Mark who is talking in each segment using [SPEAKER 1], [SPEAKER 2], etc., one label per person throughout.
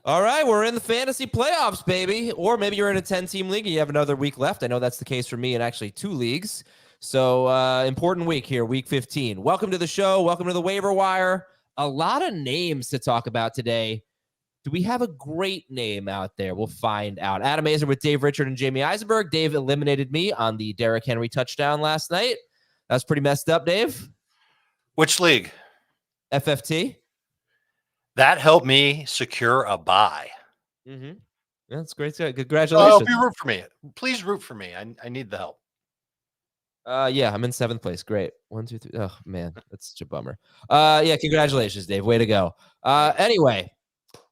[SPEAKER 1] All right, we're in the fantasy playoffs, baby. Or maybe you're in a 10-team league and you have another week left. I know that's the case for me in actually 2 leagues. So important week here, week 15. Welcome to the show. Welcome to the waiver wire. A lot of names to talk about today. Do we have a great name out there? We'll find out. Adam Azer with Dave Richard and Jamie Eisenberg. Dave eliminated me on the Derrick Henry touchdown last night. That was pretty messed up, Dave.
[SPEAKER 2] Which league?
[SPEAKER 1] FFT.
[SPEAKER 2] That helped me secure a bye.
[SPEAKER 1] Mm-hmm. That's great. Congratulations.
[SPEAKER 2] I hope you root for me. Please root for me. I need the help.
[SPEAKER 1] Yeah, I'm in 7th place. Great. 1, 2, 3. Oh man, that's such a bummer. Yeah, congratulations, Dave. Way to go. Anyway,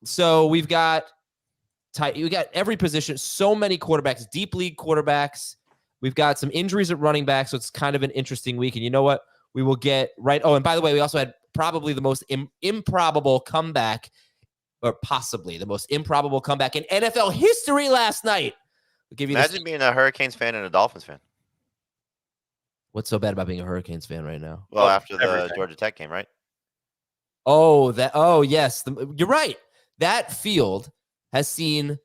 [SPEAKER 1] so we got every position, so many quarterbacks, deep league quarterbacks. We've got some injuries at running back, so it's kind of an interesting week. And you know what? We will get right. Oh, and by the way, we also had probably the most improbable comeback, or possibly the most improbable comeback in NFL history last night. We'll give you
[SPEAKER 3] Imagine being a Hurricanes fan and a Dolphins fan.
[SPEAKER 1] What's so bad about being a Hurricanes fan right now?
[SPEAKER 3] Well, after the Georgia Tech game, right?
[SPEAKER 1] Oh, yes. You're right. That field has seen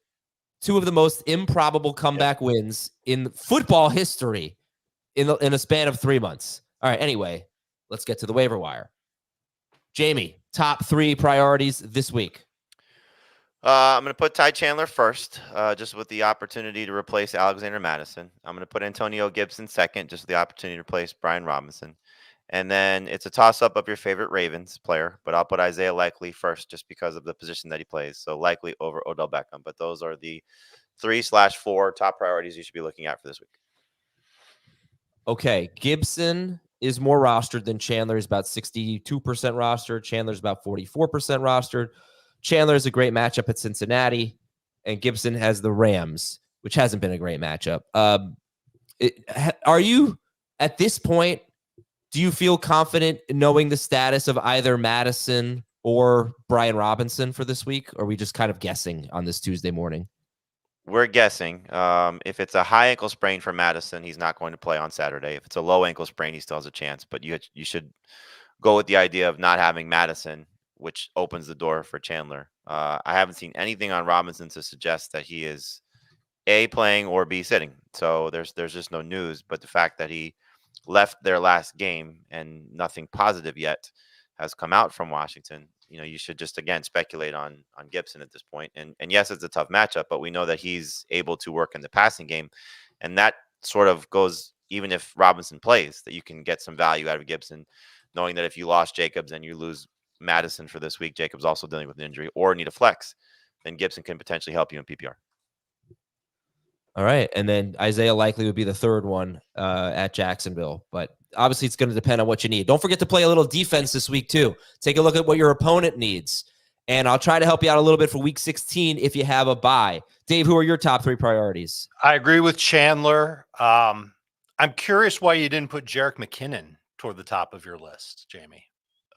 [SPEAKER 1] 2 of the most improbable comeback wins in football history in a span of 3 months. All right, anyway, let's get to the waiver wire. Jamie, top 3 priorities this week.
[SPEAKER 3] I'm going to put Ty Chandler first, just with the opportunity to replace Alexander Madison. I'm going to put Antonio Gibson second, just with the opportunity to replace Brian Robinson. And then it's a toss-up of your favorite Ravens player, but I'll put Isaiah Likely first just because of the position that he plays. So Likely over Odell Beckham. But those are the 3/4 top priorities you should be looking at for this week.
[SPEAKER 1] Okay, Gibson is more rostered than Chandler. Is about 62% rostered. Chandler's about 44% rostered. Chandler is a great matchup at Cincinnati, and Gibson has the Rams, which hasn't been a great matchup. Are you, at this point, do you feel confident in knowing the status of either Madison or Brian Robinson for this week? Or are we just kind of guessing on this Tuesday morning?
[SPEAKER 3] We're guessing. If it's a high ankle sprain for Madison, he's not going to play on Saturday. If it's a low ankle sprain, he still has a chance. But you should go with the idea of not having Madison, which opens the door for Chandler. I haven't seen anything on Robinson to suggest that he is A, playing, or B, sitting. So there's just no news. But the fact that he left their last game and nothing positive yet has come out from Washington, you should just, again, speculate on Gibson at this point. And yes, it's a tough matchup, but we know that he's able to work in the passing game. And that sort of goes, even if Robinson plays, that you can get some value out of Gibson, knowing that if you lost Jacobs and you lose Madison for this week, Jacobs also dealing with an injury or need a flex, then Gibson can potentially help you in PPR.
[SPEAKER 1] All right. And then Isaiah Likely would be the third one at Jacksonville. But obviously, it's going to depend on what you need. Don't forget to play a little defense this week, too. Take a look at what your opponent needs. And I'll try to help you out a little bit for week 16 if you have a bye. Dave, who are your top 3 priorities?
[SPEAKER 2] I agree with Chandler. I'm curious why you didn't put Jerick McKinnon toward the top of your list, Jamie.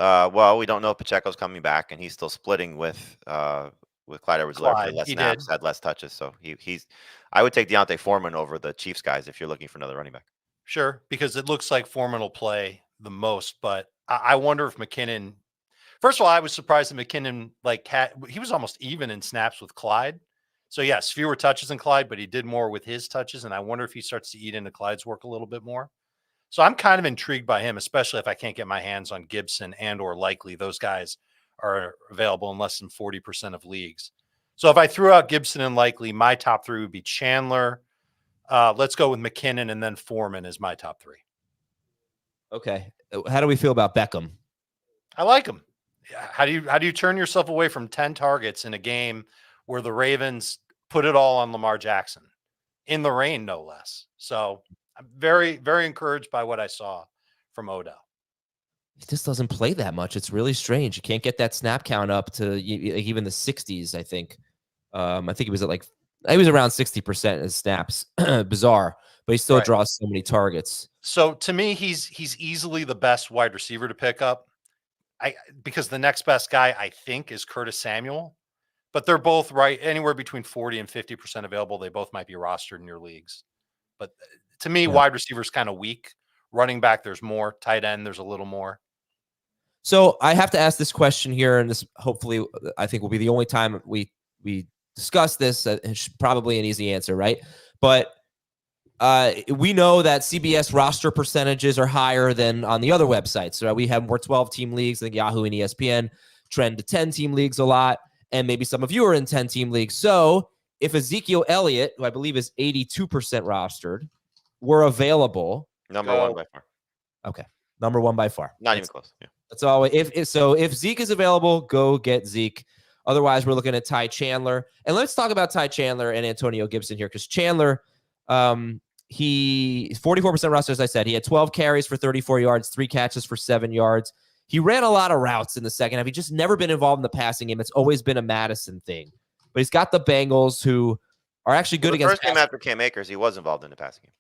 [SPEAKER 3] Well, we don't know if Pacheco's coming back, and he's still splitting with Clyde Edwards-Helaire for less snaps, had less touches. So I would take Deontay Foreman over the Chiefs guys if you're looking for another running back.
[SPEAKER 2] Sure, because it looks like Foreman will play the most, but I wonder if McKinnon. First of all, I was surprised that McKinnon he was almost even in snaps with Clyde. So yes, fewer touches than Clyde, but he did more with his touches, and I wonder if he starts to eat into Clyde's work a little bit more. So I'm kind of intrigued by him, especially if I can't get my hands on Gibson and or Likely. Those guys are available in less than 40% of leagues. So if I threw out Gibson and Likely, my top 3 would be Chandler. Let's go with McKinnon, and then Foreman is my top 3.
[SPEAKER 1] Okay. How do we feel about Beckham?
[SPEAKER 2] I like him. How do you turn yourself away from 10 targets in a game where the Ravens put it all on Lamar Jackson in the rain, no less? So I'm very, very encouraged by what I saw from Odell.
[SPEAKER 1] He just doesn't play that much. It's really strange. You can't get that snap count up to even the 60s, I think. I think he was around 60% of snaps. Bizarre, but he still draws so many targets.
[SPEAKER 2] So to me, he's easily the best wide receiver to pick up. Because the next best guy, I think, is Curtis Samuel. But they're both anywhere between 40 and 50% available. They both might be rostered in your leagues. But to me, wide receiver is kind of weak. Running back, there's more. Tight end, there's a little more.
[SPEAKER 1] So I have to ask this question here, and this hopefully I think will be the only time we we discussed this. It's probably an easy answer, right? But we know that CBS roster percentages are higher than on the other websites. So we have more 12-team leagues than Yahoo and ESPN, trend to 10-team leagues a lot, and maybe some of you are in 10-team leagues. So if Ezekiel Elliott, who I believe is 82% rostered, were available.
[SPEAKER 3] Number one by far.
[SPEAKER 1] Okay. Number one by far.
[SPEAKER 3] Not even close. Yeah.
[SPEAKER 1] That's all. If Zeke is available, go get Zeke. Otherwise, we're looking at Ty Chandler. And let's talk about Ty Chandler and Antonio Gibson here, because Chandler, he 44% roster, as I said. He had 12 carries for 34 yards, 3 catches for 7 yards. He ran a lot of routes in the second half. He's just never been involved in the passing game. It's always been a Madison thing. But he's got the Bengals, who are actually good against.
[SPEAKER 3] The first game after Cam Akers, he was involved in the passing game.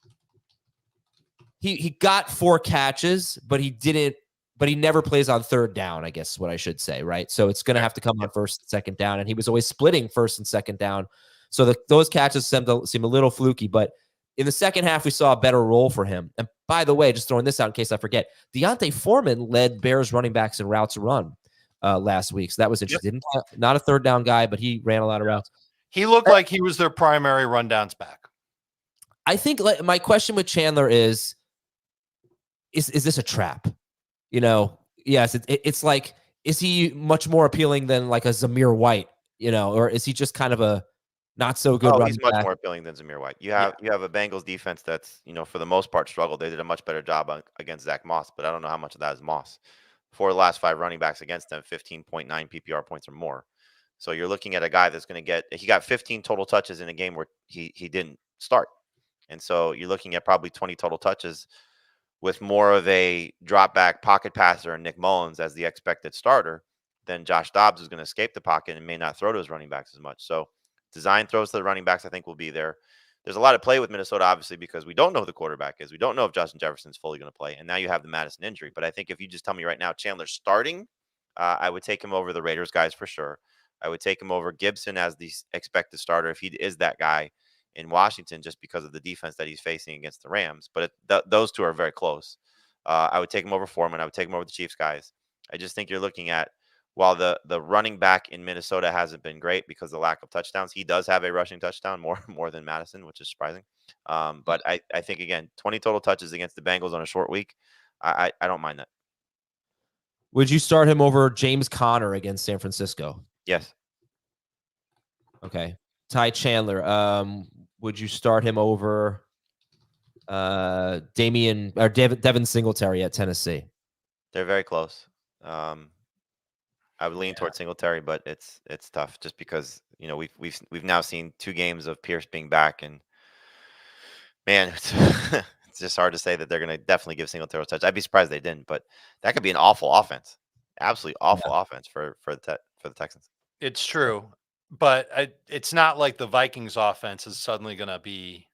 [SPEAKER 1] He got 4 catches, but he didn't. But he never plays on third down, I guess is what I should say, right? So it's going to have to come on first and second down, and he was always splitting first and second down. So those catches seem a little fluky, but in the second half, we saw a better role for him. And by the way, just throwing this out in case I forget, Deontay Foreman led Bears running backs in routes run last week. So that was interesting. Yep. Not a third down guy, but he ran a lot of routes.
[SPEAKER 2] He looked like he was their primary rundowns back.
[SPEAKER 1] I think my question with Chandler is this a trap? You know, yes, it's like, is he much more appealing than like a Zamir White, you know, or is he just kind of a not so good?
[SPEAKER 3] Oh, he's much more appealing than Zamir White. You have a Bengals defense that's, you know, for the most part struggled. They did a much better job against Zach Moss, but I don't know how much of that is Moss. 4 of the last 5 running backs against them, 15.9 PPR points or more. So you're looking at a guy that's going to he got 15 total touches in a game where he didn't start. And so you're looking at probably 20 total touches with more of a drop back pocket passer and Nick Mullins as the expected starter than Josh Dobbs, who's going to escape the pocket and may not throw to his running backs as much. So design throws to the running backs, I think, will be there. There's a lot of play with Minnesota, obviously, because we don't know who the quarterback is. We don't know if Justin Jefferson's fully going to play. And now you have the Madison injury. But I think if you just tell me right now, Chandler's starting, I would take him over the Raiders guys for sure. I would take him over Gibson as the expected starter if he is that guy in Washington, just because of the defense that he's facing against the Rams. But those two are very close. I would take him over Foreman. I would take him over the Chiefs guys. I just think you're looking at, while the running back in Minnesota hasn't been great because of the lack of touchdowns, he does have a rushing touchdown more than Madison, which is surprising. But I think, again, 20 total touches against the Bengals on a short week, I don't mind that.
[SPEAKER 1] Would you start him over James Conner against San Francisco?
[SPEAKER 3] Yes.
[SPEAKER 1] Okay. Ty Chandler, would you start him over Devin Singletary at Tennessee?
[SPEAKER 3] They're very close. I would lean towards Singletary, but it's tough just because, you know, we've now seen 2 games of Pierce being back, and man, it's just hard to say that they're going to definitely give Singletary a touch. I'd be surprised they didn't, but that could be an awful offense, absolutely awful offense for the Texans.
[SPEAKER 2] It's true, but it's not like the Vikings offense is suddenly going to be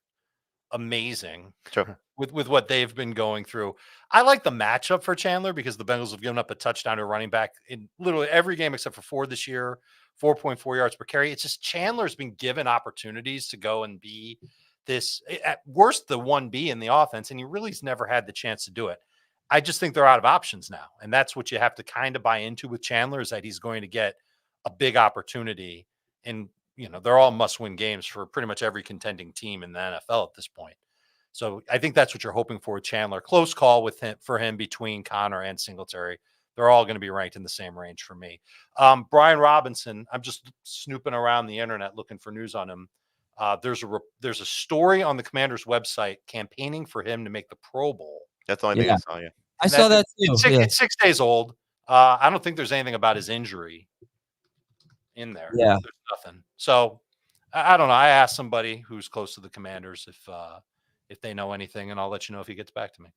[SPEAKER 2] amazing.
[SPEAKER 3] Sure.
[SPEAKER 2] With what they've been going through. I like the matchup for Chandler because the Bengals have given up a touchdown to a running back in literally every game except for 4 this year, 4.4 yards per carry. It's just Chandler's been given opportunities to go and be this, at worst, the 1B in the offense, and he really's never had the chance to do it. I just think they're out of options now, and that's what you have to kind of buy into with Chandler, is that he's going to get a big opportunity, and you know, they're all must-win games for pretty much every contending team in the NFL at this point. So I think that's what you're hoping for with Chandler. Close call for him between Conner and Singletary. They're all going to be ranked in the same range for me. Brian Robinson, I'm just snooping around the internet looking for news on him. There's a story on the Commanders website campaigning for him to make the Pro Bowl.
[SPEAKER 3] That's the only thing I saw. Yeah,
[SPEAKER 1] I saw that too.
[SPEAKER 2] It's 6 days old. I don't think there's anything about his injury in there.
[SPEAKER 1] Yeah,
[SPEAKER 2] there's nothing. So I don't know. I asked somebody who's close to the Commanders if they know anything, and I'll let you know if he gets back to me.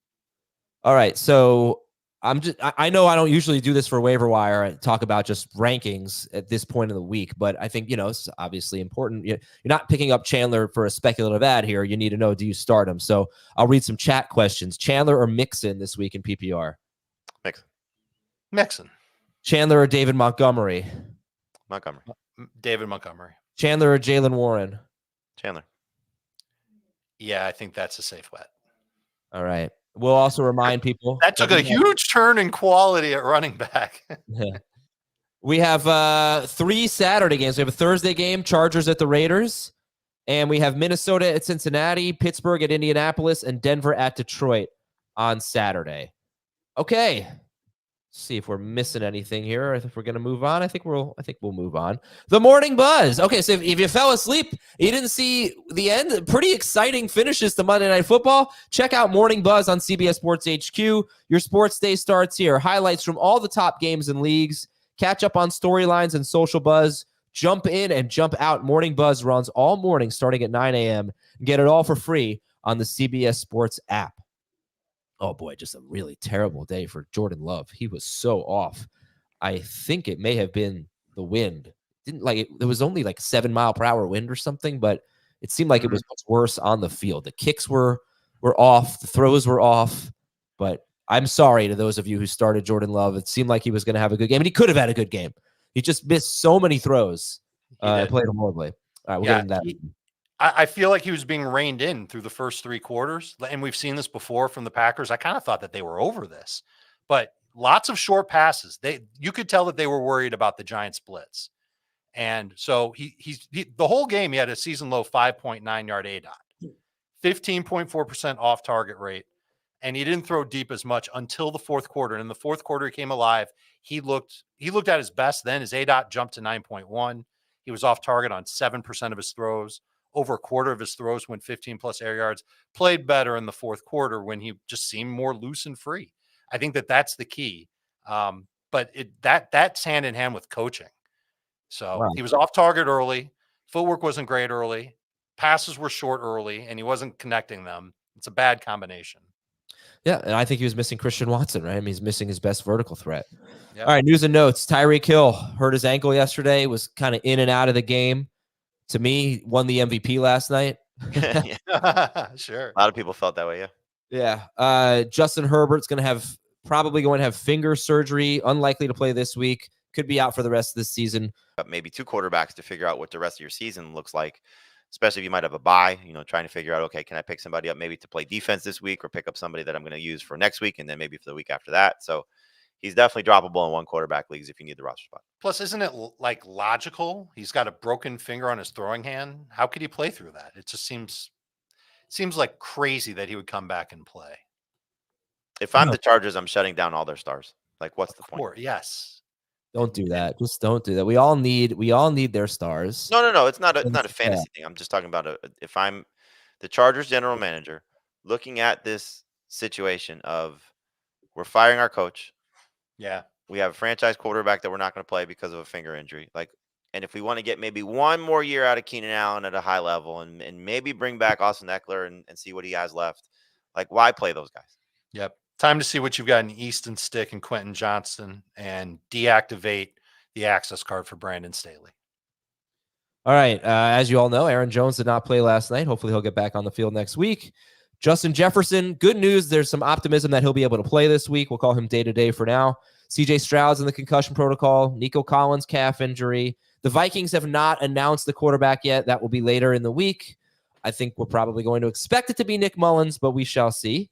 [SPEAKER 1] All right. So I know I don't usually do this for Waiver Wire and talk about just rankings at this point of the week, but I think, you know, it's obviously important. You're not picking up Chandler for a speculative ad here. You need to know, do you start him? So I'll read some chat questions. Chandler or Mixon this week in PPR?
[SPEAKER 2] Mixon.
[SPEAKER 1] Chandler or David Montgomery?
[SPEAKER 2] David Montgomery.
[SPEAKER 1] Chandler or Jalen Warren?
[SPEAKER 3] Chandler.
[SPEAKER 2] Yeah, I think that's a safe bet.
[SPEAKER 1] All right. We'll also remind people
[SPEAKER 2] that took a huge turn in quality at running back.
[SPEAKER 1] Yeah. We have 3 Saturday games. We have a Thursday game, Chargers at the Raiders. And we have Minnesota at Cincinnati, Pittsburgh at Indianapolis, and Denver at Detroit on Saturday. Okay. See if we're missing anything here. If we're gonna move on, I think we'll move on. The morning buzz. Okay, so if you fell asleep, you didn't see the end. Pretty exciting finishes to Monday Night Football. Check out Morning Buzz on CBS Sports HQ. Your sports day starts here. Highlights from all the top games and leagues. Catch up on storylines and social buzz. Jump in and jump out. Morning Buzz runs all morning starting at 9 a.m. Get it all for free on the CBS Sports app. Oh, boy, just a really terrible day for Jordan Love. He was so off. I think it may have been the wind. There was only like 7-mile-per-hour wind or something, but it seemed like it was much worse on the field. The kicks were off. The throws were off. But I'm sorry to those of you who started Jordan Love. It seemed like he was going to have a good game, and he could have had a good game. He just missed so many throws. Played horribly. All right, we'll get into that.
[SPEAKER 2] I feel like he was being reined in through the first 3 quarters, and we've seen this before from the Packers. I kind of thought that they were over this, but lots of short passes. You could tell that they were worried about the Giants blitz, and so he the whole game he had a season low 5.9 yard ADOT, 15.4% off target rate, and he didn't throw deep as much until the fourth quarter. And in the fourth quarter, he came alive. He looked at his best then. His ADOT jumped to 9.1. He was off target on 7% of his throws. Over a quarter of his throws went 15-plus air yards. Played better in the fourth quarter when he just seemed more loose and free. I think that's the key. But that's hand in hand with coaching. So He was off target early. Footwork wasn't great early. Passes were short early, and he wasn't connecting them. It's a bad combination.
[SPEAKER 1] Yeah, and I think he was missing Christian Watson, right? I mean, he's missing his best vertical threat. Yep. All right, news and notes. Tyreek Hill hurt his ankle yesterday, was kind of in and out of the game. To me, won the MVP last night.
[SPEAKER 2] Sure.
[SPEAKER 3] A lot of people felt that way,
[SPEAKER 1] yeah. Yeah. Justin Herbert's probably going to have finger surgery. Unlikely to play this week. Could be out for the rest of the season.
[SPEAKER 3] Maybe 2 quarterbacks to figure out what the rest of your season looks like, especially if you might have a bye, trying to figure out, okay, can I pick somebody up maybe to play defense this week or pick up somebody that I'm going to use for next week and then maybe for the week after that. So he's definitely droppable in 1 quarterback leagues if you need the roster spot.
[SPEAKER 2] Plus, isn't it like logical? He's got a broken finger on his throwing hand. How could he play through that? It just seems like crazy that he would come back and play.
[SPEAKER 3] If I'm the Chargers, I'm shutting down all their stars. Like, what's the point?
[SPEAKER 2] Yes.
[SPEAKER 1] Don't do that. Just don't do that. We all need their stars.
[SPEAKER 3] No. It's not a fantasy thing. I'm just talking about if I'm the Chargers general manager looking at this situation of we're firing our coach.
[SPEAKER 2] Yeah.
[SPEAKER 3] We have a franchise quarterback that we're not going to play because of a finger injury. And if we want to get maybe 1 more year out of Keenan Allen at a high level and maybe bring back Austin Eckler and see what he has left, why play those guys?
[SPEAKER 2] Yep. Time to see what you've got in Easton Stick and Quentin Johnston and deactivate the access card for Brandon Staley.
[SPEAKER 1] All right. As you all know, Aaron Jones did not play last night. Hopefully he'll get back on the field next week. Justin Jefferson, good news. There's some optimism that he'll be able to play this week. We'll call him day-to-day for now. CJ Stroud's in the concussion protocol. Nico Collins, calf injury. The Vikings have not announced the quarterback yet. That will be later in the week. I think we're probably going to expect it to be Nick Mullins, but we shall see.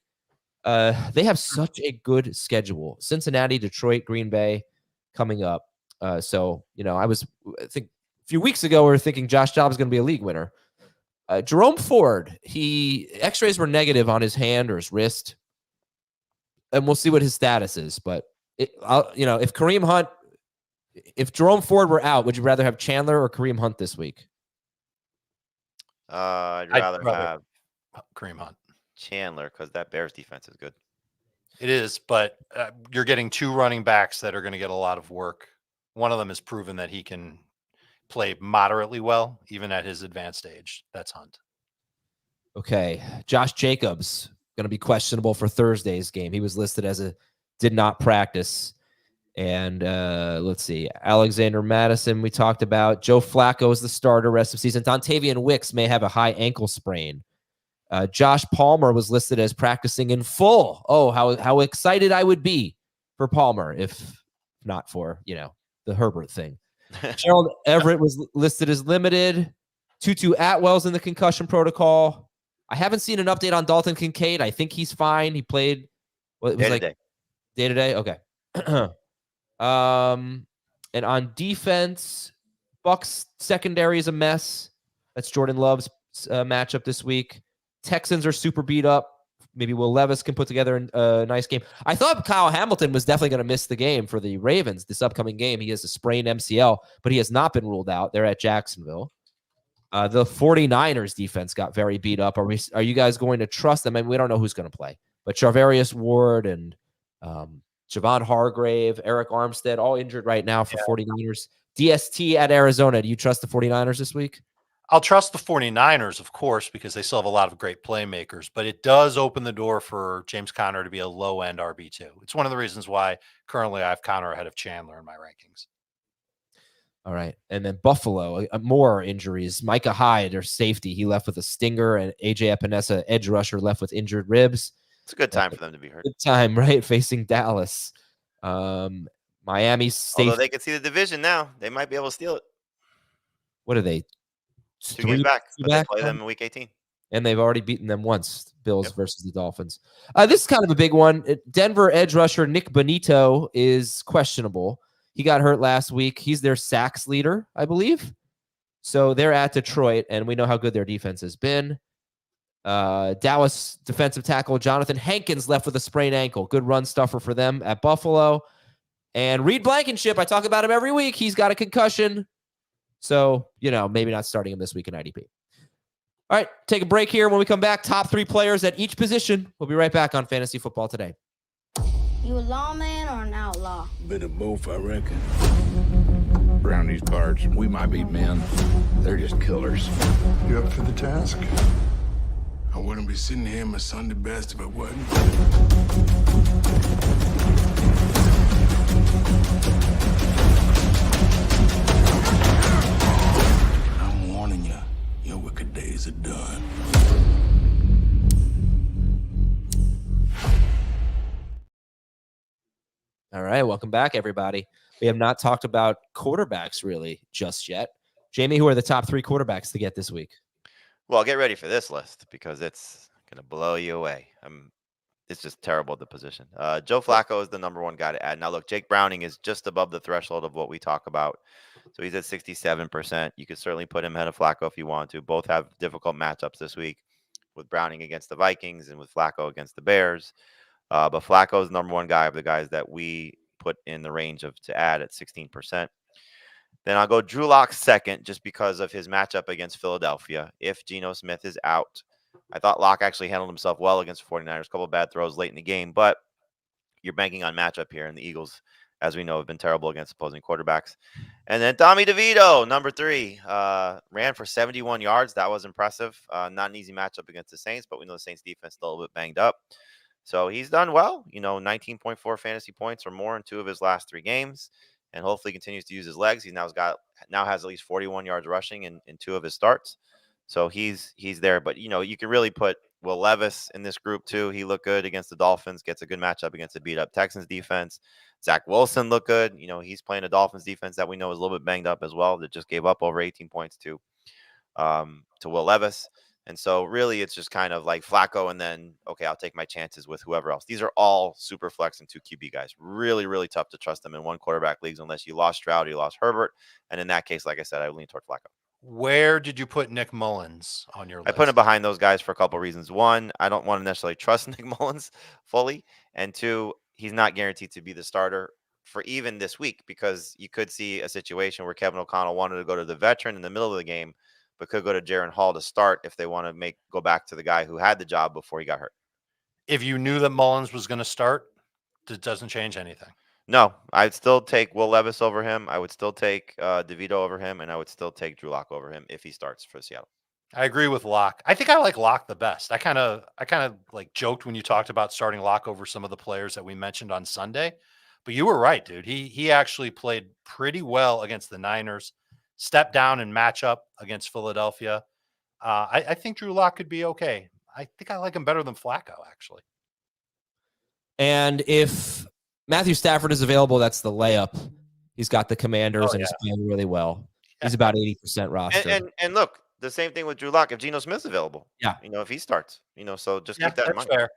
[SPEAKER 1] They have such a good schedule. Cincinnati, Detroit, Green Bay coming up. I think a few weeks ago, we were thinking Josh Dobbs is going to be a league winner. Jerome Ford, X-rays were negative on his hand or his wrist, and we'll see what his status is. But if Kareem Hunt, if Jerome Ford were out, would you rather have Chandler or Kareem Hunt this week?
[SPEAKER 3] I'd rather have
[SPEAKER 2] Kareem Hunt.
[SPEAKER 3] Chandler, because that Bears defense is good.
[SPEAKER 2] It is, but you're getting 2 running backs that are going to get a lot of work. One of them has proven that he can play moderately well, even at his advanced age. That's Hunt. Okay.
[SPEAKER 1] Josh Jacobs going to be questionable for Thursday's game. He was listed as did not practice. And let's see. Alexander Madison, we talked about. Joe Flacco is the starter rest of season. Dontavian Wicks may have a high ankle sprain. Josh Palmer was listed as practicing in full. Oh, how excited I would be for Palmer if not for, the Herbert thing. Gerald Everett was listed as limited. Tutu Atwell's in the concussion protocol. I haven't seen an update on Dalton Kincaid. I think he's fine. He played day to day. Okay. And on defense, Bucks secondary is a mess. That's Jordan Love's matchup this week. Texans are super beat up. Maybe Will Levis can put together a nice game. I thought Kyle Hamilton was definitely going to miss the game for the Ravens this upcoming game. He has a sprained MCL, but he has not been ruled out. They're at Jacksonville. The 49ers defense got very beat up. Are you guys going to trust them? I mean, we don't know who's going to play, but Charvarius Ward and Javon Hargrave, Eric Armstead, all injured right now for 49ers. DST at Arizona. Do you trust the 49ers this week?
[SPEAKER 2] I'll trust the 49ers, of course, because they still have a lot of great playmakers, but it does open the door for James Conner to be a low-end RB2. It's one of the reasons why currently I have Conner ahead of Chandler in my rankings.
[SPEAKER 1] All right. And then Buffalo, more injuries. Micah Hyde, their safety, he left with a stinger, and AJ Epinesa, edge rusher, left with injured ribs.
[SPEAKER 3] It's a good time for them to be hurt.
[SPEAKER 1] Good time, right? Facing Dallas. Miami safety.
[SPEAKER 3] Although they can see the division now, they might be able to steal it.
[SPEAKER 1] What are they?
[SPEAKER 3] 2 games back. But they play them in week 18.
[SPEAKER 1] And they've already beaten them once, Bills versus the Dolphins. This is kind of a big one. Denver edge rusher Nick Bonito is questionable. He got hurt last week. He's their sacks leader, I believe. So they're at Detroit, and we know how good their defense has been. Dallas defensive tackle Jonathan Hankins left with a sprained ankle. Good run stuffer for them at Buffalo. And Reed Blankenship, I talk about him every week. He's got a concussion. So, maybe not starting him this week in IDP. All right, take a break here. When we come back, top 3 players at each position. We'll be right back on Fantasy Football Today.
[SPEAKER 4] You a lawman or an outlaw?
[SPEAKER 5] Bit of both, I reckon. Around these parts, we might be men. They're just killers.
[SPEAKER 6] You up for the task? I wouldn't be sitting here in my Sunday best if I wasn't. I'm warning you, your wicked days are done.
[SPEAKER 1] All right, welcome back, everybody. We have not talked about quarterbacks really just yet. Jamie, who are the top 3 quarterbacks to get this week?
[SPEAKER 3] Well, get ready for this list because it's going to blow you away. It's just terrible at the position. Joe Flacco is the number 1 guy to add. Now, look, Jake Browning is just above the threshold of what we talk about. So he's at 67%. You could certainly put him ahead of Flacco if you want to. Both have difficult matchups this week with Browning against the Vikings and with Flacco against the Bears. But Flacco is the number 1 guy of the guys that we put in the range of to add at 16%. Then I'll go Drew Lock second just because of his matchup against Philadelphia. If Geno Smith is out, I thought Lock actually handled himself well against the 49ers. A couple of bad throws late in the game, but you're banking on matchup here. And the Eagles, as we know, have been terrible against opposing quarterbacks. And then Tommy DeVito, number 3, ran for 71 yards. That was impressive. Not an easy matchup against the Saints, but we know the Saints defense still a little bit banged up. So he's done well, 19.4 fantasy points or more in 2 of his last 3 games, and hopefully continues to use his legs. He now has at least 41 yards rushing in 2 of his starts. So he's there. But, you can really put Will Levis in this group too. He looked good against the Dolphins, gets a good matchup against a beat-up Texans defense. Zach Wilson looked good. He's playing a Dolphins defense that we know is a little bit banged up as well, that just gave up over 18 points to Will Levis. And so really it's just kind of like Flacco and then, okay, I'll take my chances with whoever else. These are all super flex and 2 QB guys. Really, really tough to trust them in 1 quarterback leagues unless you lost Stroud or you lost Herbert. And in that case, like I said, I lean toward Flacco.
[SPEAKER 2] Where did you put Nick Mullins on your list?
[SPEAKER 3] I put him behind those guys for a couple of reasons. 1, I don't want to necessarily trust Nick Mullins fully. And 2, he's not guaranteed to be the starter for even this week because you could see a situation where Kevin O'Connell wanted to go to the veteran in the middle of the game, but could go to Jaron Hall to start if they want to go back to the guy who had the job before he got hurt.
[SPEAKER 2] If you knew that Mullins was going to start, it doesn't change anything.
[SPEAKER 3] No, I'd still take Will Levis over him. I would still take DeVito over him, and I would still take Drew Lock over him if he starts for Seattle.
[SPEAKER 2] I agree with Lock. I think I like Lock the best. I kind of like joked when you talked about starting Lock over some of the players that we mentioned on Sunday, but you were right, dude. He actually played pretty well against the Niners. Step down in matchup against Philadelphia. I think Drew Lock could be okay. I think I like him better than Flacco, actually.
[SPEAKER 1] And if Matthew Stafford is available, that's the layup. He's got the Commanders and he's playing really well. He's about 80% roster.
[SPEAKER 3] And look, the same thing with Drew Lock. If Geno Smith's available, if he starts, so just keep that in mind.
[SPEAKER 2] Fair.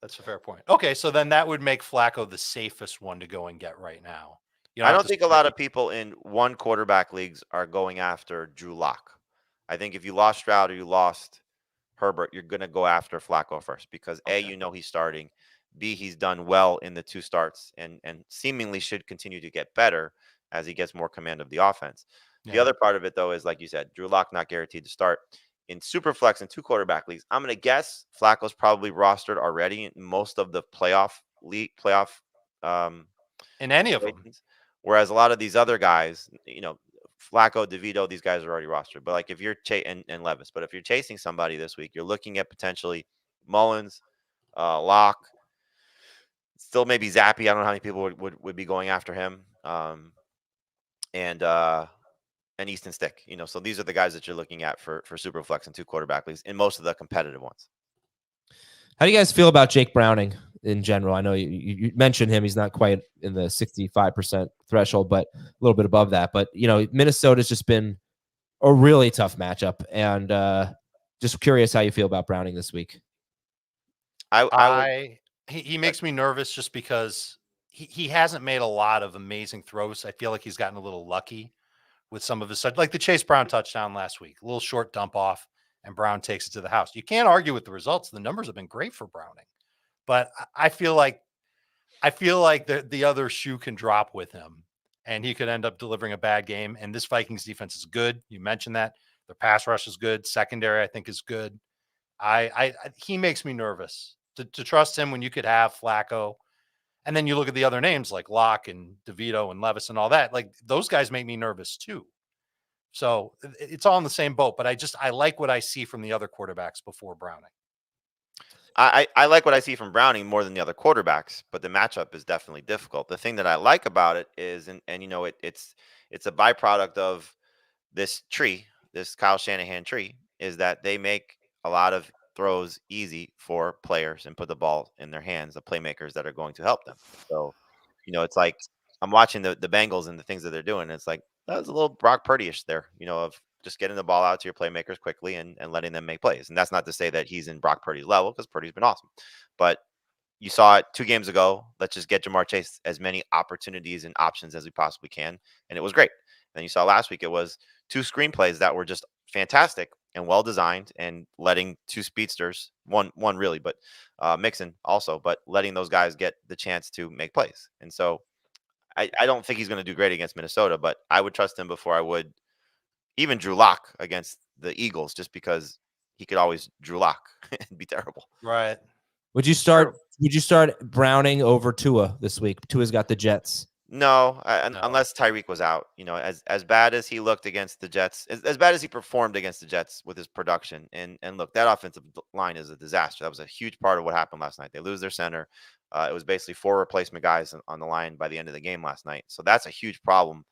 [SPEAKER 2] That's a fair point. Okay, so then that would make Flacco the safest one to go and get right now. You
[SPEAKER 3] I
[SPEAKER 2] have
[SPEAKER 3] don't
[SPEAKER 2] to
[SPEAKER 3] think a
[SPEAKER 2] start
[SPEAKER 3] lot of people in one quarterback leagues are going after Drew Lock. I think if you lost Stroud or you lost Herbert, you're going to go after Flacco first because A,
[SPEAKER 2] Okay.
[SPEAKER 3] you know he's starting. B, he's done well in the 2 starts and seemingly should continue to get better as he gets more command of the offense. The
[SPEAKER 2] Yeah.
[SPEAKER 3] other part of it, though, is like you said, Drew Lock not guaranteed to start. In Superflex and 2 quarterback leagues, I'm going to guess Flacco's probably rostered already in most of the playoff um,
[SPEAKER 2] In any of them.
[SPEAKER 3] situations. Whereas a lot of these other guys, Flacco, DeVito, these guys are already rostered. But like if you're and Levis, but if you're chasing somebody this week, you're looking at potentially Mullins, Locke, still maybe Zappy. I don't know how many people would be going after him. And Easton Stick. So these are the guys that you're looking at for Superflex and 2 quarterback leagues in most of the competitive ones.
[SPEAKER 1] How do you guys feel about Jake Browning in general? I know you mentioned him. He's not quite in the 65% threshold, but a little bit above that. But, Minnesota's just been a really tough matchup. And just curious how you feel about Browning this week.
[SPEAKER 2] He makes me nervous just because he hasn't made a lot of amazing throws. I feel like he's gotten a little lucky with some of his, like the Chase Brown touchdown last week, a little short dump off, and Brown takes it to the house. You can't argue with the results. The numbers have been great for Browning, but I feel like the other shoe can drop with him, and he could end up delivering a bad game. And this Vikings defense is good. You mentioned that their pass rush is good. Secondary, I think, is good. He makes me nervous to trust him when you could have Flacco. And then you look at the other names like Locke and DeVito and Levis and all that. Like those guys make me nervous too. So it's all in the same boat. But I like what I see from the other quarterbacks before Browning.
[SPEAKER 3] I like what I see from Browning more than the other quarterbacks, but the matchup is definitely difficult. The thing that I like about it is, it's a byproduct of this tree, this Kyle Shanahan tree, is that they make a lot of throws easy for players and put the ball in their hands, the playmakers that are going to help them. So, it's like I'm watching the Bengals and the things that they're doing. And it's like that was a little Brock Purdy-ish there, of just getting the ball out to your playmakers quickly and letting them make plays. And that's not to say that he's in Brock Purdy's level because Purdy's been awesome. But you saw it 2 games ago. Let's just get Jamar Chase as many opportunities and options as we possibly can. And it was great. And you saw last week, it was 2 screenplays that were just fantastic and well designed and letting 2 speedsters, one really, but Mixon also, but letting those guys get the chance to make plays. And so I don't think he's going to do great against Minnesota, but I would trust him before I would even Drew Lock against the Eagles, just because he could always Drew Lock and be terrible.
[SPEAKER 2] Right.
[SPEAKER 1] Would you start Browning over Tua this week? Tua's got the Jets.
[SPEAKER 3] No,
[SPEAKER 2] No.
[SPEAKER 3] unless Tyreek was out. As bad as he looked against the Jets, as bad as he performed against the Jets with his production, and look, that offensive line is a disaster. That was a huge part of what happened last night. They lose their center. It was basically 4 replacement guys on the line by the end of the game last night. So that's a huge problem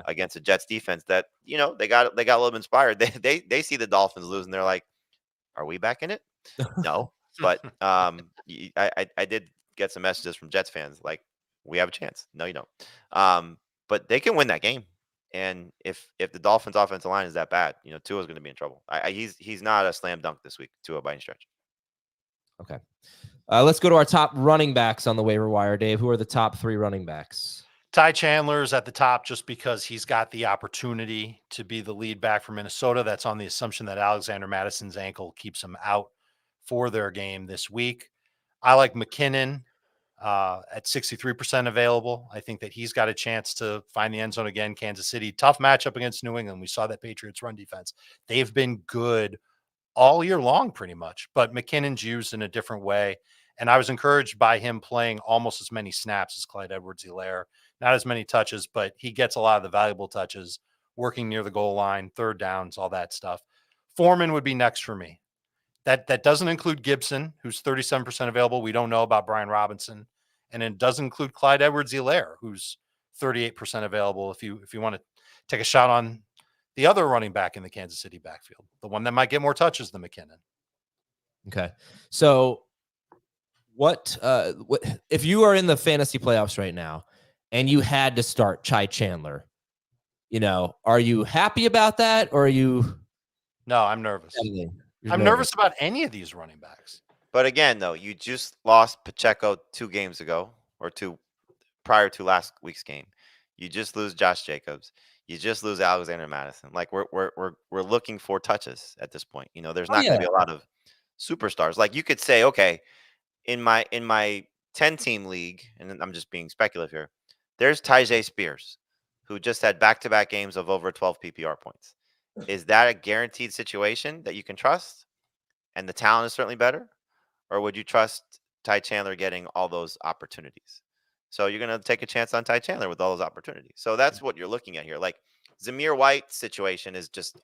[SPEAKER 3] against the Jets defense. That they got a little bit inspired. They see the Dolphins lose and they're like, "Are we back in it?" No, but I did get some messages from Jets fans like, we have a chance. No, you don't. But they can win that game. And if the Dolphins offensive line is that bad, Tua's going to be in trouble. He's not a slam dunk this week, Tua, by any stretch.
[SPEAKER 1] Okay. Let's go to our top running backs on the waiver wire, Dave. Who are the top 3 running backs?
[SPEAKER 2] Ty Chandler's at the top just because he's got the opportunity to be the lead back for Minnesota. That's on the assumption that Alexander Madison's ankle keeps him out for their game this week. I like McKinnon at 63% available. I think that he's got a chance to find the end zone again. Kansas City, tough matchup against New England. We saw that Patriots run defense. They've been good all year long pretty much, but McKinnon's used in a different way. And I was encouraged by him playing almost as many snaps as Clyde Edwards-Helaire. Not as many touches, but he gets a lot of the valuable touches, working near the goal line, third downs, all that stuff. Foreman would be next for me. That doesn't include Gibson, who's 37% available. We don't know about Brian Robinson. And it does include Clyde Edwards-Helaire, who's 38% available if you want to take a shot on the other running back in the Kansas City backfield, the one that might get more touches than McKinnon.
[SPEAKER 1] Okay. So what if you are in the fantasy playoffs right now and you had to start Ty Chandler, are you happy about that, or are you?
[SPEAKER 2] No, I'm nervous.
[SPEAKER 1] You're
[SPEAKER 2] I'm nervous about any of these running backs.
[SPEAKER 3] But again, though, you just lost Pacheco 2 games ago, or 2 prior to last week's game. You just lose Josh Jacobs. You just lose Alexander Madison. Like we're looking for touches at this point. You know, there's
[SPEAKER 1] Oh,
[SPEAKER 3] not going to
[SPEAKER 1] yeah.
[SPEAKER 3] be a lot of superstars. Like you could say, okay, in my 10-team league, and I'm just being speculative here, there's Tyjae Spears, who just had back-to-back games of over 12 PPR points. Is that a guaranteed situation that you can trust? And the talent is certainly better? Or would you trust Ty Chandler getting all those opportunities? So you're going to take a chance on Ty Chandler with all those opportunities. So that's what you're looking at here. Like Zamir White's situation is just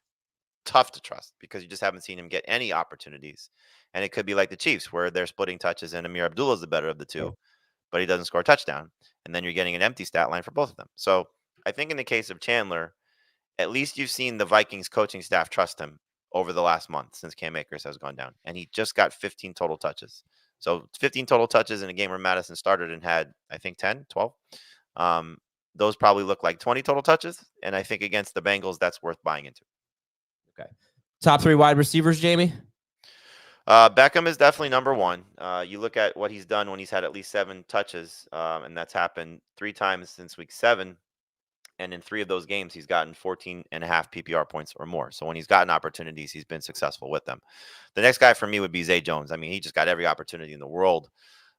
[SPEAKER 3] tough to trust because you just haven't seen him get any opportunities. And it could be like the Chiefs where they're splitting touches and Amir Abdullah is the better of the two, but he doesn't score a touchdown. And then you're getting an empty stat line for both of them. So I think in the case of Chandler, at least you've seen the Vikings coaching staff trust him over the last month since Cam Akers has gone down. And he just got 15 total touches. So 15 total touches in a game where Madison started and had, I think, 10, 12. Those probably look like 20 total touches. And I think against the Bengals, that's worth buying into.
[SPEAKER 1] Okay. Top 3 wide receivers, Jamie?
[SPEAKER 3] Beckham is definitely number one. You look at what he's done when he's had at least 7 touches, and that's happened 3 times since week 7. And in 3 of those games, he's gotten 14.5 PPR points or more. So when he's gotten opportunities, he's been successful with them. The next guy for me would be Zay Jones. I mean, he just got every opportunity in the world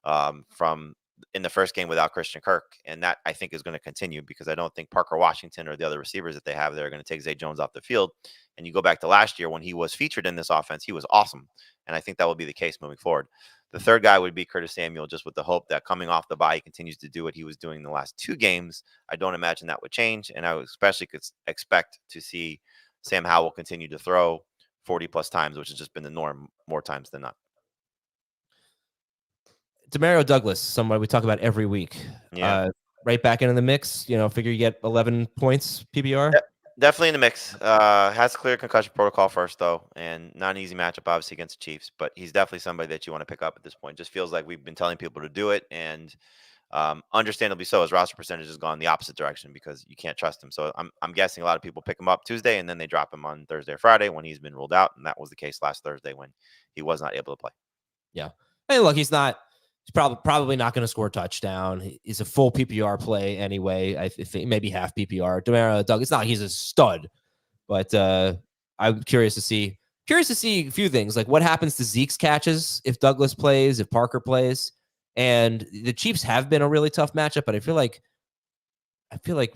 [SPEAKER 3] from in the first game without Christian Kirk. And that I think is going to continue because I don't think Parker Washington or the other receivers that they have there are going to take Zay Jones off the field. And you go back to last year when he was featured in this offense, he was awesome. And I think that will be the case moving forward. The third guy would be Curtis Samuel, just with the hope that coming off the bye, he continues to do what he was doing in the last 2 games. I don't imagine that would change. And I would especially expect to see Sam Howell continue to throw 40+ times, which has just been the norm more times than not.
[SPEAKER 1] Demario Douglas, somebody we talk about every week.
[SPEAKER 3] Yeah.
[SPEAKER 1] Right back into the mix. You know, figure you get 11 points PPR.
[SPEAKER 3] Yep. Definitely in the mix. Has to clear concussion protocol first, though, and not an easy matchup, obviously, against the Chiefs. But he's definitely somebody that you want to pick up at this point. Just feels like we've been telling people to do it, and understandably so. His roster percentage has gone the opposite direction because you can't trust him. So I'm guessing a lot of people pick him up Tuesday, and then they drop him on Thursday or Friday when he's been ruled out, and that was the case last Thursday when he was not able to play.
[SPEAKER 1] Yeah. Hey, look, he's probably not going to score a touchdown. He's a full PPR play anyway. I think maybe half PPR. Demario Douglas, it's not like he's a stud, but I'm curious to see a few things, like what happens to Zeke's catches if Douglas plays, if Parker plays. And the Chiefs have been a really tough matchup, but I feel like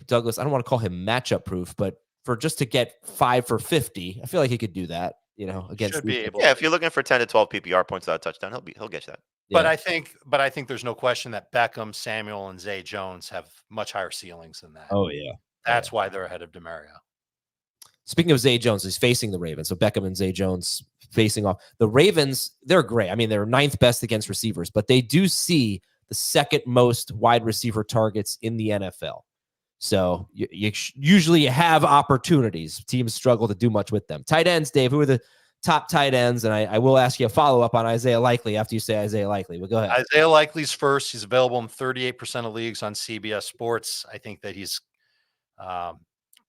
[SPEAKER 1] Douglas, I don't want to call him matchup proof, but for just to get 5 for 50, I feel like he could do that, you know, against
[SPEAKER 2] Should be able.
[SPEAKER 3] Yeah, if you're looking for 10 to 12 PPR points without a touchdown, he'll get you that.
[SPEAKER 2] But
[SPEAKER 1] Yeah.
[SPEAKER 2] I think there's no question that Beckham, Samuel, and Zay Jones have much higher ceilings than that.
[SPEAKER 1] Oh, yeah.
[SPEAKER 2] That's why they're ahead of Demario.
[SPEAKER 1] Speaking of Zay Jones, he's facing the Ravens. So Beckham and Zay Jones facing off. The Ravens, they're great. I mean, they're 9th best against receivers, but they do see the 2nd most wide receiver targets in the NFL. So you usually have opportunities. Teams struggle to do much with them. Tight ends, Dave, who are the top tight ends? And I will ask you a follow-up on Isaiah Likely after you say Isaiah Likely. But go ahead.
[SPEAKER 2] Isaiah Likely's first. He's available in 38% of leagues on CBS Sports. I think that he's going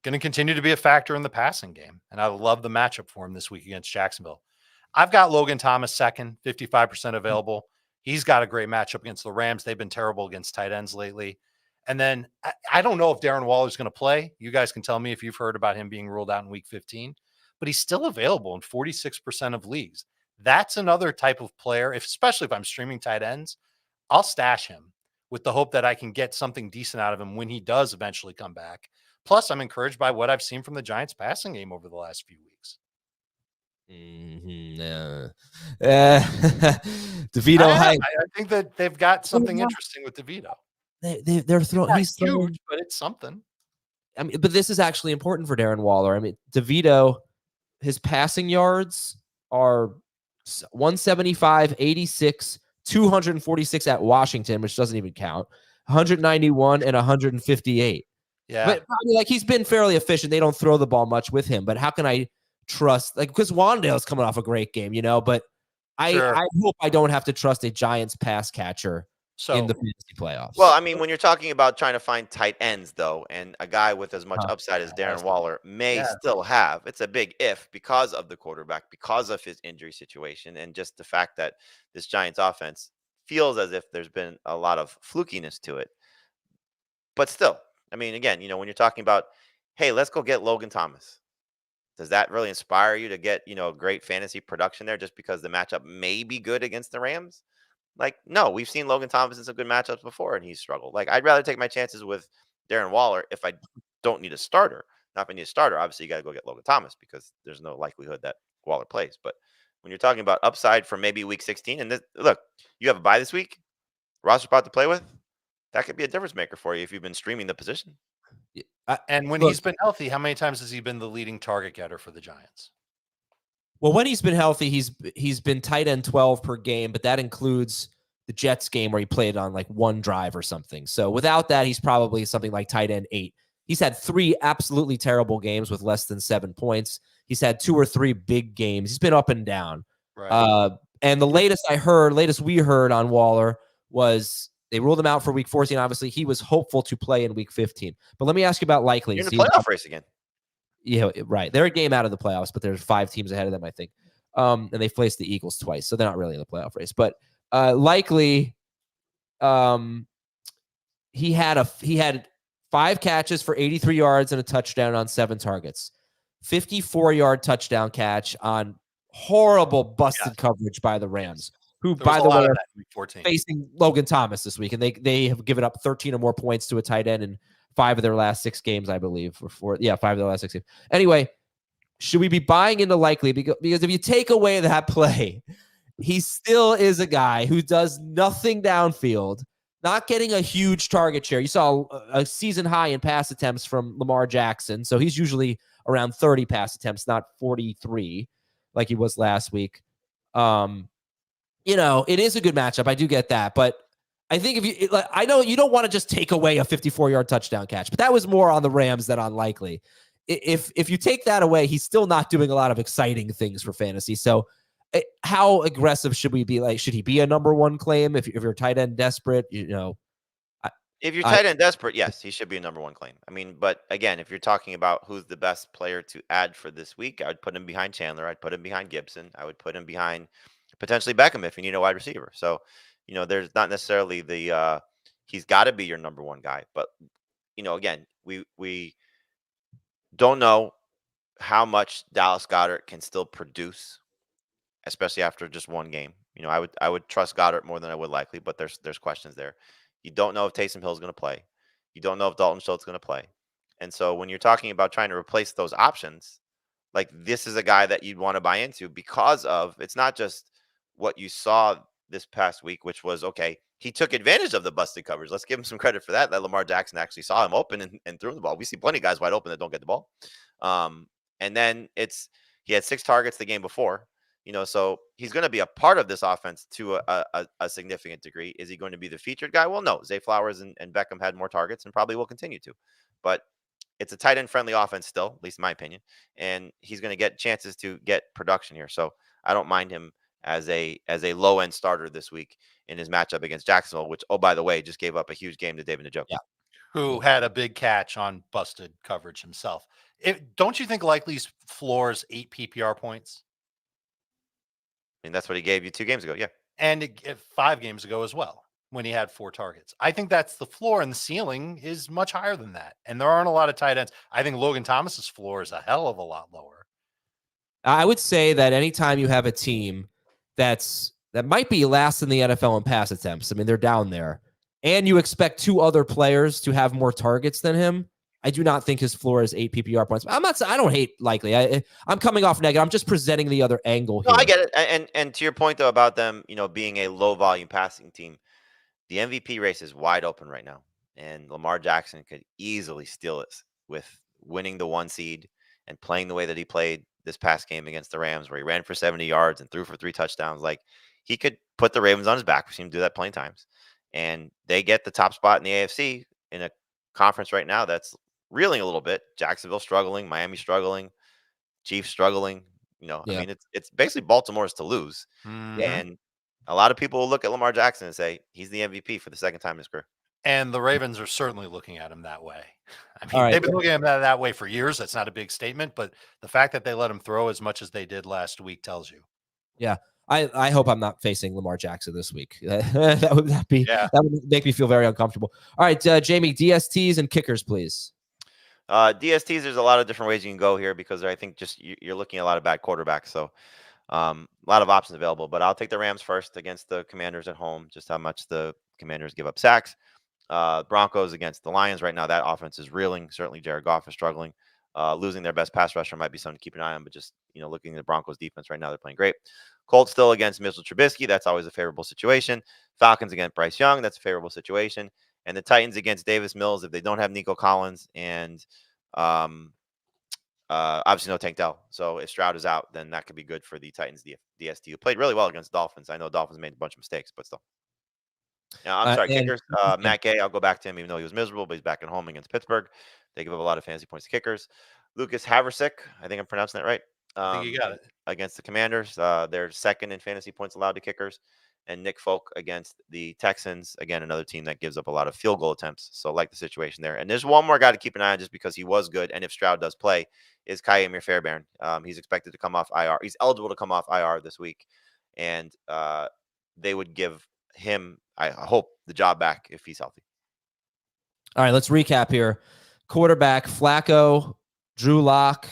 [SPEAKER 2] to continue to be a factor in the passing game. And I love the matchup for him this week against Jacksonville. I've got Logan Thomas second, 55% available. He's got a great matchup against the Rams. They've been terrible against tight ends lately. And then I don't know if Darren Waller's going to play. You guys can tell me if you've heard about him being ruled out in week 15, but he's still available in 46% of leagues. That's another type of player, especially if I'm streaming tight ends, I'll stash him with the hope that I can get something decent out of him when he does eventually come back. Plus, I'm encouraged by what I've seen from the Giants passing game over the last few weeks.
[SPEAKER 1] DeVito
[SPEAKER 2] I think that they've got something interesting with DeVito.
[SPEAKER 1] They're throwing. He's throwing,
[SPEAKER 2] huge, but it's something.
[SPEAKER 1] I mean, but this is actually important for Darren Waller. I mean, DeVito, his passing yards are 175, 86, 246 at Washington, which doesn't even count, 191 and 158.
[SPEAKER 2] Yeah.
[SPEAKER 1] But probably, like, he's been fairly efficient. They don't throw the ball much with him, but how can I trust, like, because Wandale's coming off a great game, you know, but I hope I don't have to trust a Giants pass catcher in the fantasy playoffs.
[SPEAKER 3] Well, I mean, when you're talking about trying to find tight ends, though, and a guy with as much upside as Darren Waller may still have, it's a big if because of the quarterback, because of his injury situation, and just the fact that this Giants offense feels as if there's been a lot of flukiness to it. But still, I mean, again, when you're talking about, hey, let's go get Logan Thomas. Does that really inspire you to get, great fantasy production there just because the matchup may be good against the Rams? Like, no, we've seen Logan Thomas in some good matchups before and he's struggled. Like, I'd rather take my chances with Darren Waller if I don't need a starter. Now, if I need a starter, obviously you got to go get Logan Thomas because there's no likelihood that Waller plays. But when you're talking about upside for maybe week 16, and look, you have a bye this week, roster spot to play with, that could be a difference maker for you if you've been streaming the position.
[SPEAKER 2] And when he's been healthy, how many times has he been the leading target getter for the Giants?
[SPEAKER 1] Well, when he's been healthy, he's been tight end 12 per game, but that includes the Jets game where he played on like one drive or something. So without that, he's probably something like tight end 8. He's had 3 absolutely terrible games with less than 7 points. He's had 2 or 3 big games. He's been up and down.
[SPEAKER 2] Right.
[SPEAKER 1] And the latest we heard on Waller was they ruled him out for week 14. Obviously, he was hopeful to play in week 15. But let me ask you about likely.
[SPEAKER 3] You're in the playoff race again.
[SPEAKER 1] Yeah, right. They're a game out of the playoffs, but there's 5 teams ahead of them, I think. And they faced the Eagles twice, so they're not really in the playoff race. But likely, he had 5 catches for 83 yards and a touchdown on 7 targets. 54-yard touchdown catch on horrible busted coverage by the Rams, who, by the way, are facing Logan Thomas this week, and they have given up 13 or more points to a tight end in 5 of their last 6 games, I believe, or 4. Yeah, 5 of their last 6 games. Anyway, should we be buying into likely? Because if you take away that play, he still is a guy who does nothing downfield, not getting a huge target share. You saw a season high in pass attempts from Lamar Jackson, so he's usually around 30 pass attempts, not 43 like he was last week. It is a good matchup. I do get that, but I think I know you don't want to just take away a 54-yard touchdown catch, but that was more on the Rams than on likely. If you take that away, he's still not doing a lot of exciting things for fantasy. So how aggressive should we be? Like, should he be a number 1 claim if you're tight end desperate?
[SPEAKER 3] If you're tight end desperate, yes, he should be a number 1 claim. I mean, but again, if you're talking about who's the best player to add for this week, I would put him behind Chandler. I'd put him behind Gibson. I would put him behind potentially Beckham if you need a wide receiver. So, there's not necessarily the he's got to be your number 1 guy. But, again, we don't know how much Dallas Goedert can still produce, especially after just 1 game. I would trust Goddard more than I would likely, but there's questions there. You don't know if Taysom Hill is going to play. You don't know if Dalton Schultz is going to play. And so when you're talking about trying to replace those options, like this is a guy that you'd want to buy into because of it's not just what you saw this past week, which was, okay, he took advantage of the busted coverage. Let's give him some credit for that Lamar Jackson actually saw him open and threw him the ball. We see plenty of guys wide open that don't get the ball. And then he had 6 targets the game before. So he's going to be a part of this offense to a significant degree. Is he going to be the featured guy? Well, no. Zay Flowers and Beckham had more targets and probably will continue to. But it's a tight end friendly offense still, at least in my opinion. And he's going to get chances to get production here. So I don't mind him as a low end starter this week in his matchup against Jacksonville, which, oh, by the way, just gave up a huge game to David Njoku.
[SPEAKER 1] Yeah.
[SPEAKER 2] Who had a big catch on busted coverage himself. Don't you think Likely's floor is 8 PPR points?
[SPEAKER 3] I mean, that's what he gave you 2 games ago. Yeah.
[SPEAKER 2] And 5 games ago as well, when he had 4 targets. I think that's the floor, and the ceiling is much higher than that. And there aren't a lot of tight ends. I think Logan Thomas's floor is a hell of a lot lower.
[SPEAKER 1] I would say that anytime you have a team that might be last in the NFL in pass attempts, I mean, they're down there, and you expect 2 other players to have more targets than him, I do not think his floor is 8 PPR points. I don't hate Likely. I'm coming off negative. I'm just presenting the other angle here.
[SPEAKER 3] No, I get it. And to your point, though, about them, being a low volume passing team, the MVP race is wide open right now. And Lamar Jackson could easily steal it with winning the 1 seed and playing the way that he played this past game against the Rams, where he ran for 70 yards and threw for 3 touchdowns. Like, he could put the Ravens on his back. We've seen him do that plenty of times. And they get the top spot in the AFC in a conference right now that's reeling a little bit. Jacksonville struggling, Miami struggling, Chiefs struggling. I mean, it's basically Baltimore's to lose.
[SPEAKER 2] Mm-hmm.
[SPEAKER 3] And a lot of people will look at Lamar Jackson and say he's the MVP for the 2nd time in his career.
[SPEAKER 2] And the Ravens are certainly looking at him that way. I mean, they've been looking at him that way for years. That's not a big statement, but the fact that they let him throw as much as they did last week tells you.
[SPEAKER 1] Yeah. I hope I'm not facing Lamar Jackson this week. that would make me feel very uncomfortable. All right, Jamie, DSTs and kickers, please.
[SPEAKER 3] DSTs, there's a lot of different ways you can go here because I think just you're looking at a lot of bad quarterbacks. So a lot of options available. But I'll take the Rams first against the Commanders at home, just how much the Commanders give up sacks. Broncos against the Lions right now, that offense is reeling. Certainly Jared Goff is struggling. Losing their best pass rusher might be something to keep an eye on, but just, looking at the Broncos defense right now, they're playing great. Colts still against Mitchell Trubisky. That's always a favorable situation. Falcons against Bryce Young. That's a favorable situation. And the Titans against Davis Mills, if they don't have Nico Collins and obviously no Tank Dell. So if Stroud is out, then that could be good for the Titans DST, who played really well against the Dolphins. I know Dolphins made a bunch of mistakes, but still. Yeah, I'm sorry, kickers. Matt Gay, I'll go back to him, even though he was miserable, but he's back at home against Pittsburgh. They give up a lot of fantasy points to kickers. Lucas Haversick, I think I'm pronouncing that right.
[SPEAKER 2] I think you got it.
[SPEAKER 3] Against the Commanders, they're second in fantasy points allowed to kickers. And Nick Folk against the Texans, again, another team that gives up a lot of field goal attempts. So I like the situation there. And there's one more guy to keep an eye on just because he was good. And if Stroud does play, is Ka'imir Fairbairn. He's expected to come off IR. He's eligible to come off IR this week. And they would give him, I hope, the job back if he's healthy.
[SPEAKER 1] All right, let's recap here. Quarterback, Flacco, Drew Lock,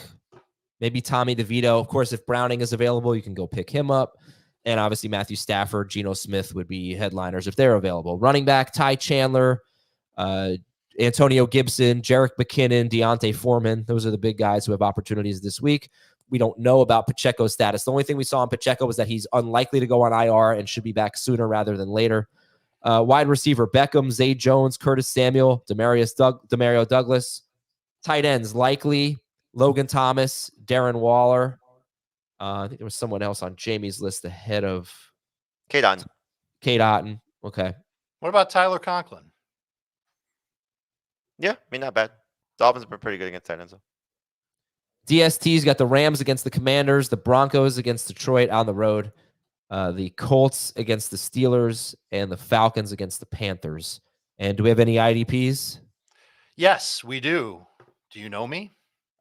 [SPEAKER 1] maybe Tommy DeVito. Of course, if Browning is available, you can go pick him up. And obviously Matthew Stafford, Geno Smith would be headliners if they're available. Running back, Ty Chandler, Antonio Gibson, Jerick McKinnon, Deontay Foreman. Those are the big guys who have opportunities this week. We don't know about Pacheco's status. The only thing we saw on Pacheco was that he's unlikely to go on IR and should be back sooner rather than later. Wide receiver, Beckham, Zay Jones, Curtis Samuel, Demario Douglas. Tight ends, likely Logan Thomas, Darren Waller. I think there was someone else on Jamie's list ahead of
[SPEAKER 3] Cade
[SPEAKER 1] Otton. Okay.
[SPEAKER 2] What about Tyler Conklin?
[SPEAKER 3] Yeah, I mean, not bad. Dolphins have been pretty good against tight ends, though.
[SPEAKER 1] DST's got the Rams against the Commanders, the Broncos against Detroit on the road, the Colts against the Steelers, and the Falcons against the Panthers. And do we have any IDPs?
[SPEAKER 2] Yes, we do. Do you know me?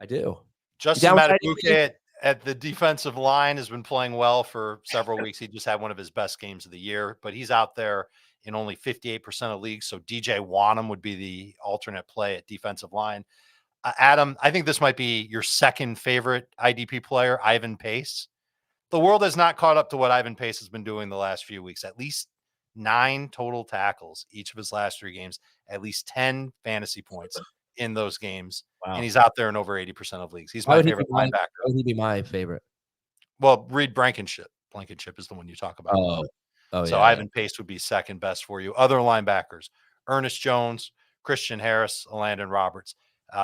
[SPEAKER 1] I do.
[SPEAKER 2] Justin Matabuke at the defensive line has been playing well for several weeks. He just had one of his best games of the year, but he's out there in only 58% of leagues. So DJ Wanham would be the alternate play at defensive line. Adam, I think this might be your second favorite IDP player, Ivan Pace. The world has not caught up to what Ivan Pace has been doing the last few weeks. At least 9 total tackles each of his last 3 games, at least 10 fantasy points in those games. Wow. And he's out there in over 80% of leagues. He's my favorite linebacker.
[SPEAKER 1] Why would he be my favorite?
[SPEAKER 2] Well, read Blankenship. Blankenship is the one you talk about. So yeah, Ivan Pace would be second best for you. Other linebackers, Ernest Jones, Christian Harris, Landon Roberts.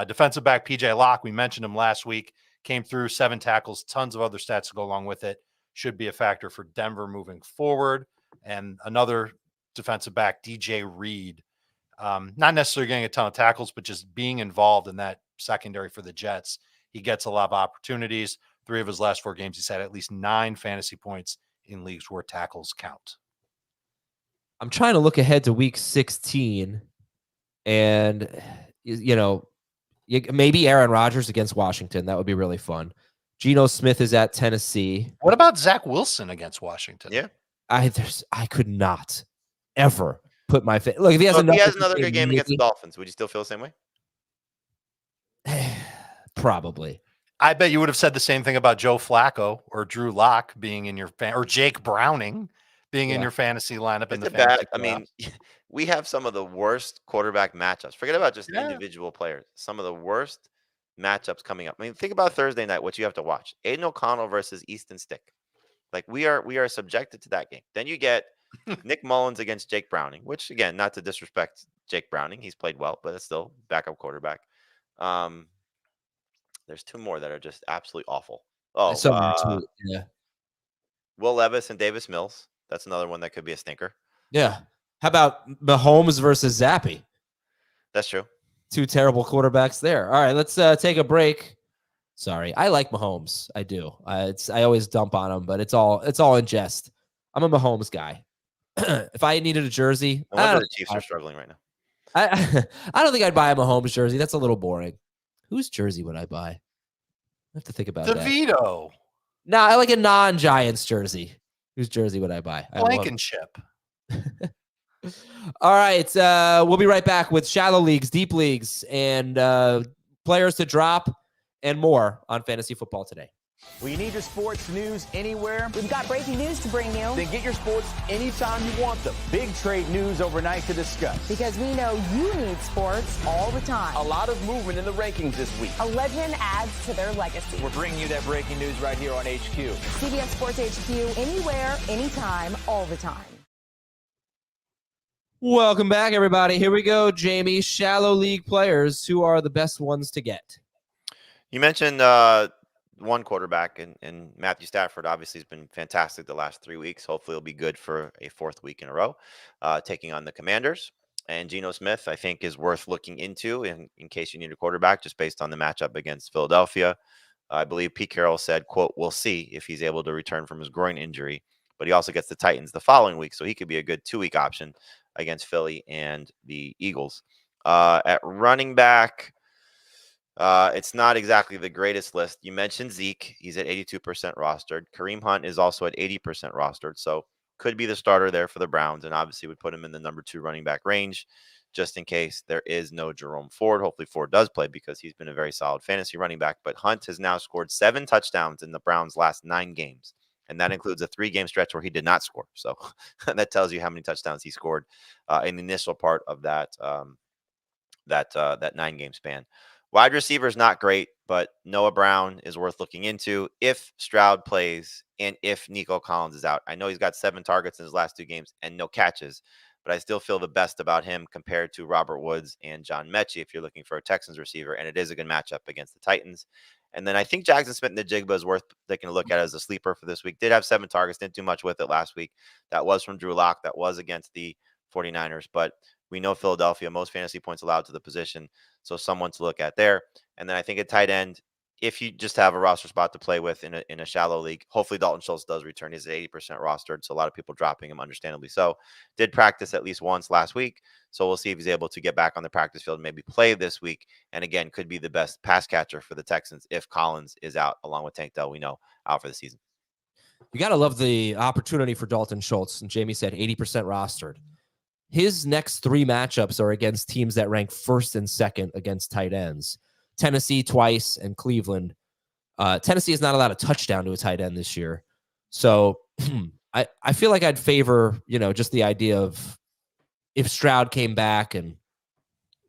[SPEAKER 2] Defensive back PJ Locke, we mentioned him last week, came through 7 tackles, tons of other stats to go along with it. Should be a factor for Denver moving forward. And another defensive back, DJ Reed. Not necessarily getting a ton of tackles, but just being involved in that secondary for the Jets. He gets a lot of opportunities. 3 of his last 4 games, he's had at least 9 fantasy points in leagues where tackles count.
[SPEAKER 1] I'm trying to look ahead to week 16 and, maybe Aaron Rodgers against Washington. That would be really fun. Geno Smith is at Tennessee.
[SPEAKER 2] What about Zach Wilson against Washington?
[SPEAKER 3] Yeah.
[SPEAKER 1] I could not ever put my face. Look, if he has,
[SPEAKER 3] another good game against the Dolphins, would you still feel the same way?
[SPEAKER 1] Probably.
[SPEAKER 2] I bet you would have said the same thing about Joe Flacco or Drew Lock being in your or Jake Browning being in your fantasy lineup.
[SPEAKER 3] I mean, we have some of the worst quarterback matchups. Forget about just individual players. Some of the worst matchups coming up. I mean, think about Thursday night, what you have to watch. Aiden O'Connell versus Easton Stick. Like we are subjected to that game. Then you get Nick Mullins against Jake Browning, which again, not to disrespect Jake Browning. He's played well, but it's still backup quarterback. There's 2 more that are just absolutely awful. Will Levis and Davis Mills. That's another one that could be a stinker.
[SPEAKER 1] Yeah. How about Mahomes versus Zappy?
[SPEAKER 3] That's true.
[SPEAKER 1] 2 terrible quarterbacks there. All right, let's take a break. Sorry, I like Mahomes. I do. I always dump on him, but it's all in jest. I'm a Mahomes guy. If I needed a jersey,
[SPEAKER 3] the Chiefs are struggling right now.
[SPEAKER 1] I don't think I'd buy a Mahomes jersey. That's a little boring. Whose jersey would I buy? I have to think about that.
[SPEAKER 2] DeVito.
[SPEAKER 1] No, I like a non-Giants jersey. Whose jersey would I buy? I love-
[SPEAKER 2] Blankenship.
[SPEAKER 1] All right. We'll be right back with shallow leagues, deep leagues, and players to drop and more on Fantasy Football Today.
[SPEAKER 7] Well, you need your sports news anywhere?
[SPEAKER 8] We've got breaking news to bring you.
[SPEAKER 7] Then get your sports anytime you want them. Big trade news overnight to discuss.
[SPEAKER 8] Because we know you need sports all the time.
[SPEAKER 7] A lot of movement in the rankings this week.
[SPEAKER 8] A legend adds to their legacy.
[SPEAKER 7] We're bringing you that breaking news right here on HQ.
[SPEAKER 8] CBS Sports HQ, anywhere, anytime, all the time.
[SPEAKER 1] Welcome back, everybody. Here we go, Jamie. Shallow league players. Who are the best ones to get?
[SPEAKER 3] You mentioned one quarterback, and Matthew Stafford obviously has been fantastic the last 3 weeks. Hopefully he'll be good for a fourth week in a row, taking on the Commanders. And Geno Smith, I think, is worth looking into in case you need a quarterback, just based on the matchup against Philadelphia. I believe Pete Carroll said, quote, "We'll see if he's able to return from his groin injury." But he also gets the Titans the following week, so he could be a good 2-week option against Philly and the Eagles. At running back, it's not exactly the greatest list. You mentioned Zeke. He's at 82% rostered. Kareem Hunt is also at 80% rostered, so could be the starter there for the Browns, and obviously would put him in the number 2 running back range just in case there is no Jerome Ford. Hopefully Ford does play because he's been a very solid fantasy running back. But Hunt has now scored 7 touchdowns in the Browns' last 9 games, and that includes a 3-game stretch where he did not score. So that tells you how many touchdowns he scored in the initial part of that 9-game span. Wide receiver is not great, but Noah Brown is worth looking into if Stroud plays and if Nico Collins is out. I know he's got 7 targets in his last 2 games and no catches, but I still feel the best about him compared to Robert Woods and John Mechie if you're looking for a Texans receiver, and it is a good matchup against the Titans. And then I think Jackson Smith and the Jigba is worth taking a look at as a sleeper for this week. Did have 7 targets, didn't do much with it last week. That was from Drew Lock. That was against the 49ers, but we know Philadelphia, most fantasy points allowed to the position, so someone to look at there. And then I think at tight end, if you just have a roster spot to play with in a shallow league, hopefully Dalton Schultz does return. He's at 80% rostered, so a lot of people dropping him, understandably so. Did practice at least once last week, so we'll see if he's able to get back on the practice field and maybe play this week. And again, could be the best pass catcher for the Texans if Collins is out, along with Tank Dell, we know, out for the season.
[SPEAKER 1] You got to love the opportunity for Dalton Schultz. And Jamie said 80% rostered. His next 3 matchups are against teams that rank 1st and 2nd against tight ends. Tennessee twice and Cleveland. Tennessee is not allowed a touchdown to a tight end this year. So I feel like I'd favor, just the idea of if Stroud came back and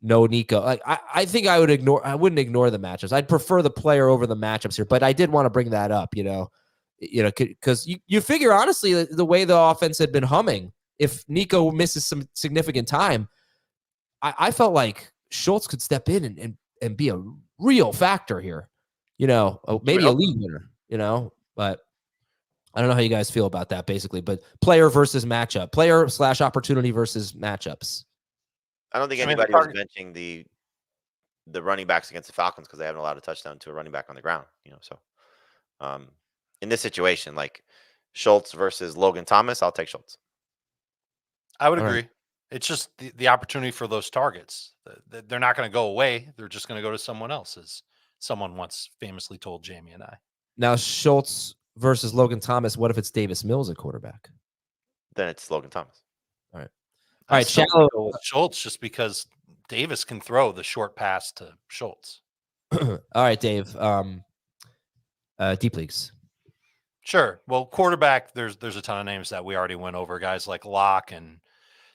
[SPEAKER 1] no Nico. Like I think I wouldn't ignore the matchups. I'd prefer the player over the matchups here, but I did want to bring that up, because you figure, honestly, the way the offense had been humming, if Nico misses some significant time, I felt like Schultz could step in and be a real factor here, maybe a league winner, but I don't know how you guys feel about that basically, but player versus matchup, player/opportunity versus matchups.
[SPEAKER 3] I don't think anybody was benching the running backs against the Falcons because they haven't allowed a touchdown to a running back on the ground, so in this situation, like Schultz versus Logan Thomas, I'll take Schultz.
[SPEAKER 2] I would agree. Right. It's just the opportunity for those targets. They're not going to go away. They're just going to go to someone else, as someone once famously told Jamie and I.
[SPEAKER 1] Now, Schultz versus Logan Thomas, what if it's Davis Mills at quarterback?
[SPEAKER 3] Then it's Logan Thomas.
[SPEAKER 1] All right. Shallow
[SPEAKER 2] Schultz, just because Davis can throw the short pass to Schultz.
[SPEAKER 1] All right, Dave. Deep leagues.
[SPEAKER 2] Sure. Well, quarterback, there's a ton of names that we already went over. Guys like Locke and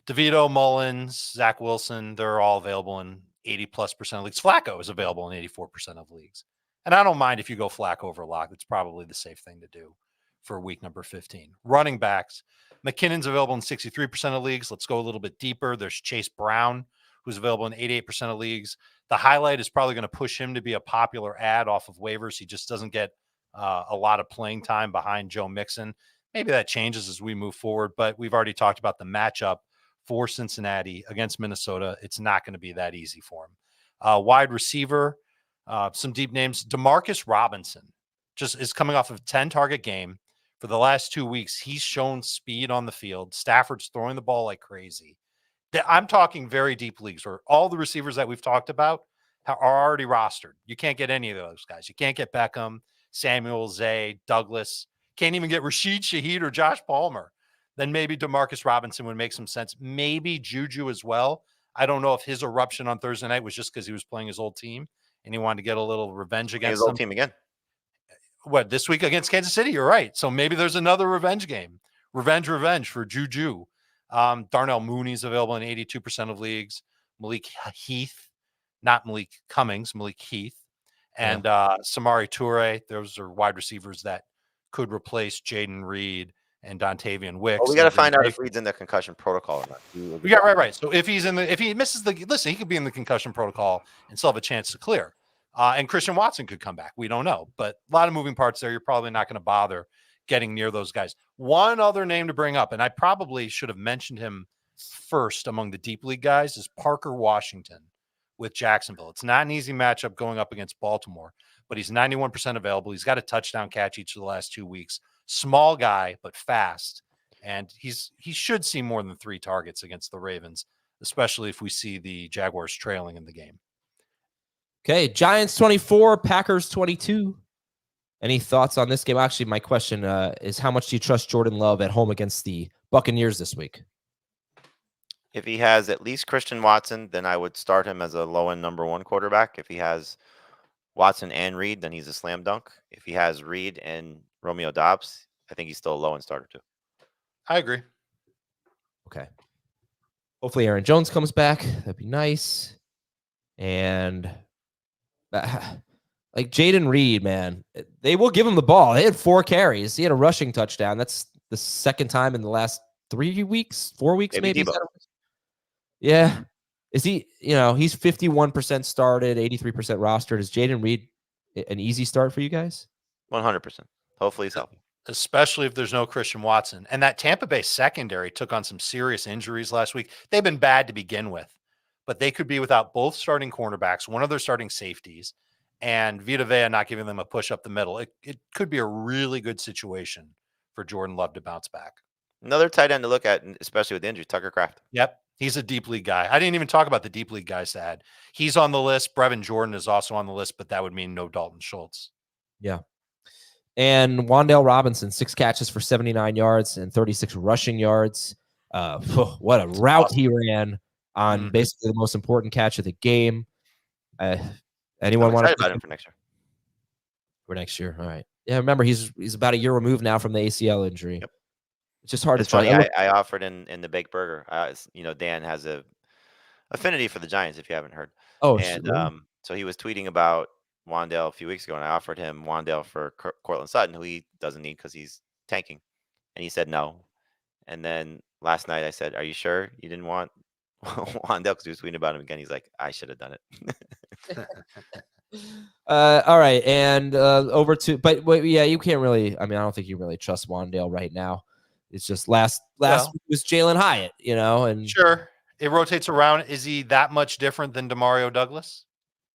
[SPEAKER 2] DeVito, Mullins, Zach Wilson, they're all available in 80+% of leagues. Flacco is available in 84% of leagues. And I don't mind if you go Flacco over Locke. It's probably the safe thing to do for week number 15. Running backs, McKinnon's available in 63% of leagues. Let's go a little bit deeper. There's Chase Brown, who's available in 88% of leagues. The highlight is probably going to push him to be a popular ad off of waivers. He just doesn't get a lot of playing time behind Joe Mixon. Maybe that changes as we move forward, but we've already talked about the matchup for Cincinnati against Minnesota. It's not going to be that easy for him. Wide receiver, some deep names. Demarcus Robinson just is coming off of a 10-target game. For the last 2 weeks, he's shown speed on the field. Stafford's throwing the ball like crazy. I'm talking very deep leagues where all the receivers that we've talked about are already rostered. You can't get any of those guys. You can't get Beckham, Samuel, Zay, Douglas. can't even get Rashid Shaheed or Josh Palmer, then maybe Demarcus Robinson would make some sense. Maybe Juju as well. I don't know if his eruption on Thursday night was just because he was playing his old team and he wanted to get a little revenge against
[SPEAKER 3] His old
[SPEAKER 2] them.
[SPEAKER 3] team again.
[SPEAKER 2] What, this week against Kansas City? You're right. So maybe there's another revenge game. Revenge for Juju. Darnell Mooney's available in 82% of leagues. Malik Heath, not Malik Cummings, Malik Heath. And Samari Toure. Those are wide receivers that could replace Jaden Reed and Dontavian Wicks.
[SPEAKER 3] Well, we got to find out if Reed's in the concussion protocol or not.
[SPEAKER 2] We got right. So if he misses he could be in the concussion protocol and still have a chance to clear. And Christian Watson could come back. We don't know, but a lot of moving parts there. You're probably not going to bother getting near those guys. One other name to bring up, and I probably should have mentioned him first among the deep league guys, is Parker Washington with Jacksonville. It's not an easy matchup going up against Baltimore, but he's 91% available. He's got a touchdown catch each of the last 2 weeks. Small guy, but fast. And he should see more than 3 targets against the Ravens, especially if we see the Jaguars trailing in the game.
[SPEAKER 1] Okay, Giants 24, Packers 22. Any thoughts on this game? Actually, my question is, how much do you trust Jordan Love at home against the Buccaneers this week?
[SPEAKER 3] If he has at least Christian Watson, then I would start him as a low-end number 1 quarterback. If he has Watson and Reed, then he's a slam dunk. If he has Reed and Romeo Doubs, I think he's still a low-end starter too.
[SPEAKER 2] I agree.
[SPEAKER 1] Okay. Hopefully Aaron Jones comes back. That'd be nice. And like Jaden Reed, man, they will give him the ball. They had 4 carries. He had a rushing touchdown. That's the second time in the last 3 weeks, 4 weeks, maybe. Yeah. Is he, he's 51% started, 83% rostered. Is Jaden Reed an easy start for you guys?
[SPEAKER 3] 100%. Hopefully he's healthy.
[SPEAKER 2] Especially if there's no Christian Watson. And that Tampa Bay secondary took on some serious injuries last week. They've been bad to begin with, but they could be without both starting cornerbacks, one of their starting safeties, and Vita Vea not giving them a push up the middle. It could be a really good situation for Jordan Love to bounce back.
[SPEAKER 3] Another tight end to look at, especially with injury, Tucker Kraft.
[SPEAKER 2] Yep. He's a deep league guy. I didn't even talk about the deep league guys to add. He's on the list. Brevin Jordan is also on the list, but that would mean no Dalton Schultz.
[SPEAKER 1] Yeah. And Wan'Dale Robinson, 6 catches for 79 yards and 36 rushing yards. What a route he ran on basically the most important catch of the game. Anyone want to
[SPEAKER 3] about him for next year?
[SPEAKER 1] For next year, all right. Yeah, remember he's about a year removed now from the ACL injury.
[SPEAKER 3] Yep.
[SPEAKER 1] It's just hard
[SPEAKER 3] it's
[SPEAKER 1] to try.
[SPEAKER 3] Funny, I offered in the baked burger. Dan has a affinity for the Giants, if you haven't heard.
[SPEAKER 1] Oh,
[SPEAKER 3] and so he was tweeting about Wan'Dale a few weeks ago, and I offered him Wan'Dale for Cortland Sutton, who he doesn't need because he's tanking, and he said no. And then last night I said, "Are you sure you didn't want Wan'Dale?" Because he was tweeting about him again. He's like, "I should have done it."
[SPEAKER 1] All right, and over to, but yeah, you can't really. I mean, I don't think you really trust Wan'Dale right now. It's just last week was Jalen Hyatt, and
[SPEAKER 2] sure it rotates around. Is he that much different than Demario Douglas?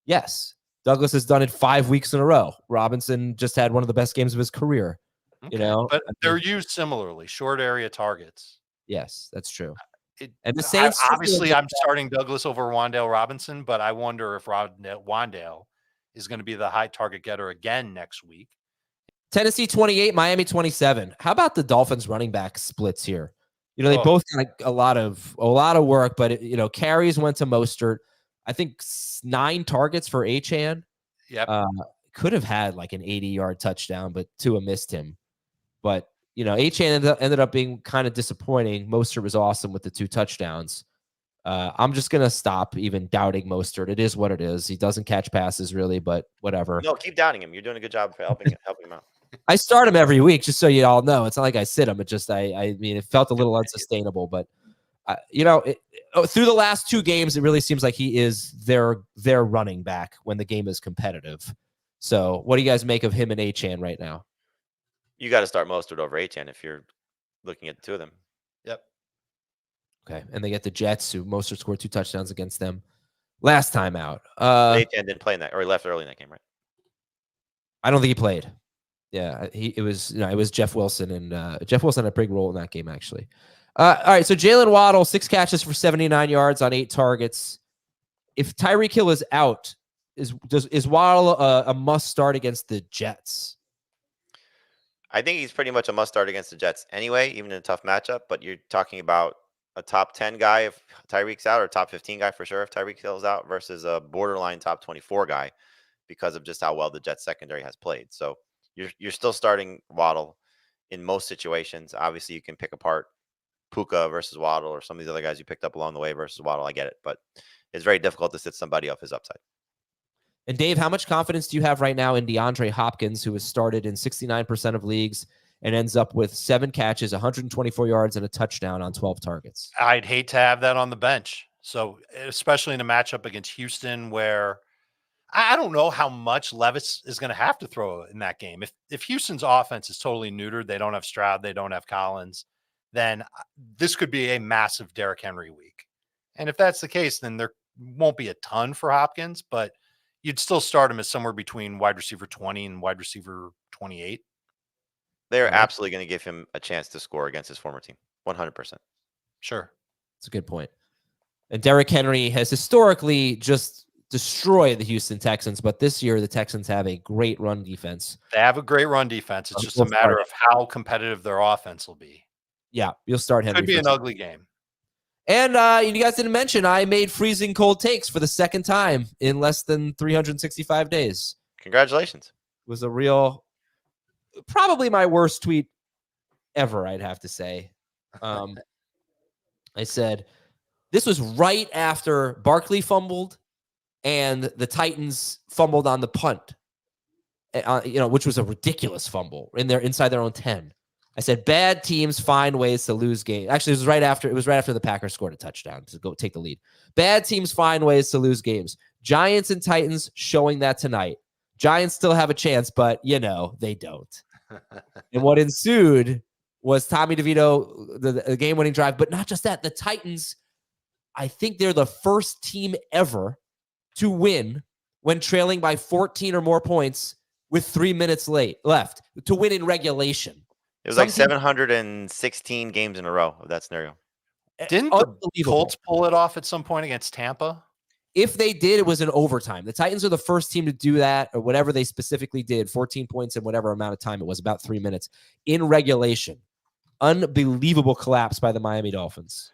[SPEAKER 1] Yes, Douglas has done it 5 weeks in a row. Robinson just had one of the best games of his career.
[SPEAKER 2] Okay. But they're used similarly, short area targets.
[SPEAKER 1] Yes, that's true. And the Saints,
[SPEAKER 2] obviously, I'm starting Douglas over Wan'Dale Robinson, but I wonder if Wan'Dale is going to be the high target getter again next week.
[SPEAKER 1] Tennessee 28, Miami 27. How about the Dolphins running back splits here? They both got a lot of work, but carries went to Mostert. I think 9 targets for Achane.
[SPEAKER 2] Yep.
[SPEAKER 1] Could have had like an 80-yard touchdown, but Tua missed him. But Achane ended up being kind of disappointing. Mostert was awesome with the 2 touchdowns. I'm just gonna stop even doubting Mostert. It is what it is. He doesn't catch passes really, but whatever.
[SPEAKER 3] No, keep doubting him. You're doing a good job for helping him out.
[SPEAKER 1] I start him every week, just so you all know. It's not like I sit him. It just I mean, it felt a little unsustainable, but through the last 2 games, it really seems like he is their running back when the game is competitive. So, what do you guys make of him and Achane right now?
[SPEAKER 3] You got to start Mostert over Achane if you're looking at the 2 of them.
[SPEAKER 2] Yep.
[SPEAKER 1] Okay, and they get the Jets, who Mostert scored 2 touchdowns against them last time out.
[SPEAKER 3] Achane didn't play in that, or he left early in that game, right?
[SPEAKER 1] I don't think he played. Yeah, it was Jeff Wilson, and Jeff Wilson had a big role in that game, actually. All right, so Jalen Waddle, 6 catches for 79 yards on 8 targets. If Tyreek Hill is out, is Waddle a must start against the Jets?
[SPEAKER 3] I think he's pretty much a must start against the Jets anyway, even in a tough matchup. But you're talking about a top 10 guy if Tyreek's out, or a top 15 guy for sure if Tyreek Hill's out, versus a borderline top 24 guy because of just how well the Jets secondary has played. So you're still starting Waddle in most situations. Obviously, you can pick apart Puka versus Waddle or some of these other guys you picked up along the way versus Waddle. I get it, but it's very difficult to sit somebody off his upside.
[SPEAKER 1] And Dave, how much confidence do you have right now in DeAndre Hopkins, who has started in 69% of leagues and ends up with 7 catches, 124 yards, and a touchdown on 12 targets?
[SPEAKER 2] I'd hate to have that on the bench. So especially in a matchup against Houston, where I don't know how much Levis is going to have to throw in that game. If Houston's offense is totally neutered, they don't have Stroud, they don't have Collins, then this could be a massive Derrick Henry week. And if that's the case, then there won't be a ton for Hopkins, but you'd still start him as somewhere between wide receiver 20 and wide receiver 28.
[SPEAKER 3] They're absolutely going to give him a chance to score against his former team. 100%.
[SPEAKER 2] Sure.
[SPEAKER 1] That's a good point. And Derrick Henry has historically just destroyed the Houston Texans, but this year the Texans have a great run defense.
[SPEAKER 2] They have a great run defense. It's just a matter of how competitive their offense will be.
[SPEAKER 1] Yeah, you'll start Henry.
[SPEAKER 2] Could be an ugly game.
[SPEAKER 1] And you guys didn't mention I made freezing cold takes for the second time in less than 365 days.
[SPEAKER 3] Congratulations.
[SPEAKER 1] It was a real, probably my worst tweet ever, I'd have to say. I said, this was right after Barkley fumbled and the Titans fumbled on the punt, which was a ridiculous fumble inside their own 10. I said, bad teams find ways to lose games. Actually, it was right after the Packers scored a touchdown to go take the lead. Bad teams find ways to lose games. Giants and Titans showing that tonight. Giants still have a chance, but they don't. And what ensued was Tommy DeVito, the game-winning drive. But not just that, the Titans, I think they're the first team ever to win when trailing by 14 or more points with 3 minutes left, to win in regulation.
[SPEAKER 3] It was like 716 games in a row of that scenario.
[SPEAKER 2] Didn't the Colts pull it off at some point against Tampa?
[SPEAKER 1] If they did, it was in overtime. The Titans are the first team to do that, or whatever they specifically did, 14 points in whatever amount of time. It was about 3 minutes in regulation. Unbelievable collapse by the Miami Dolphins.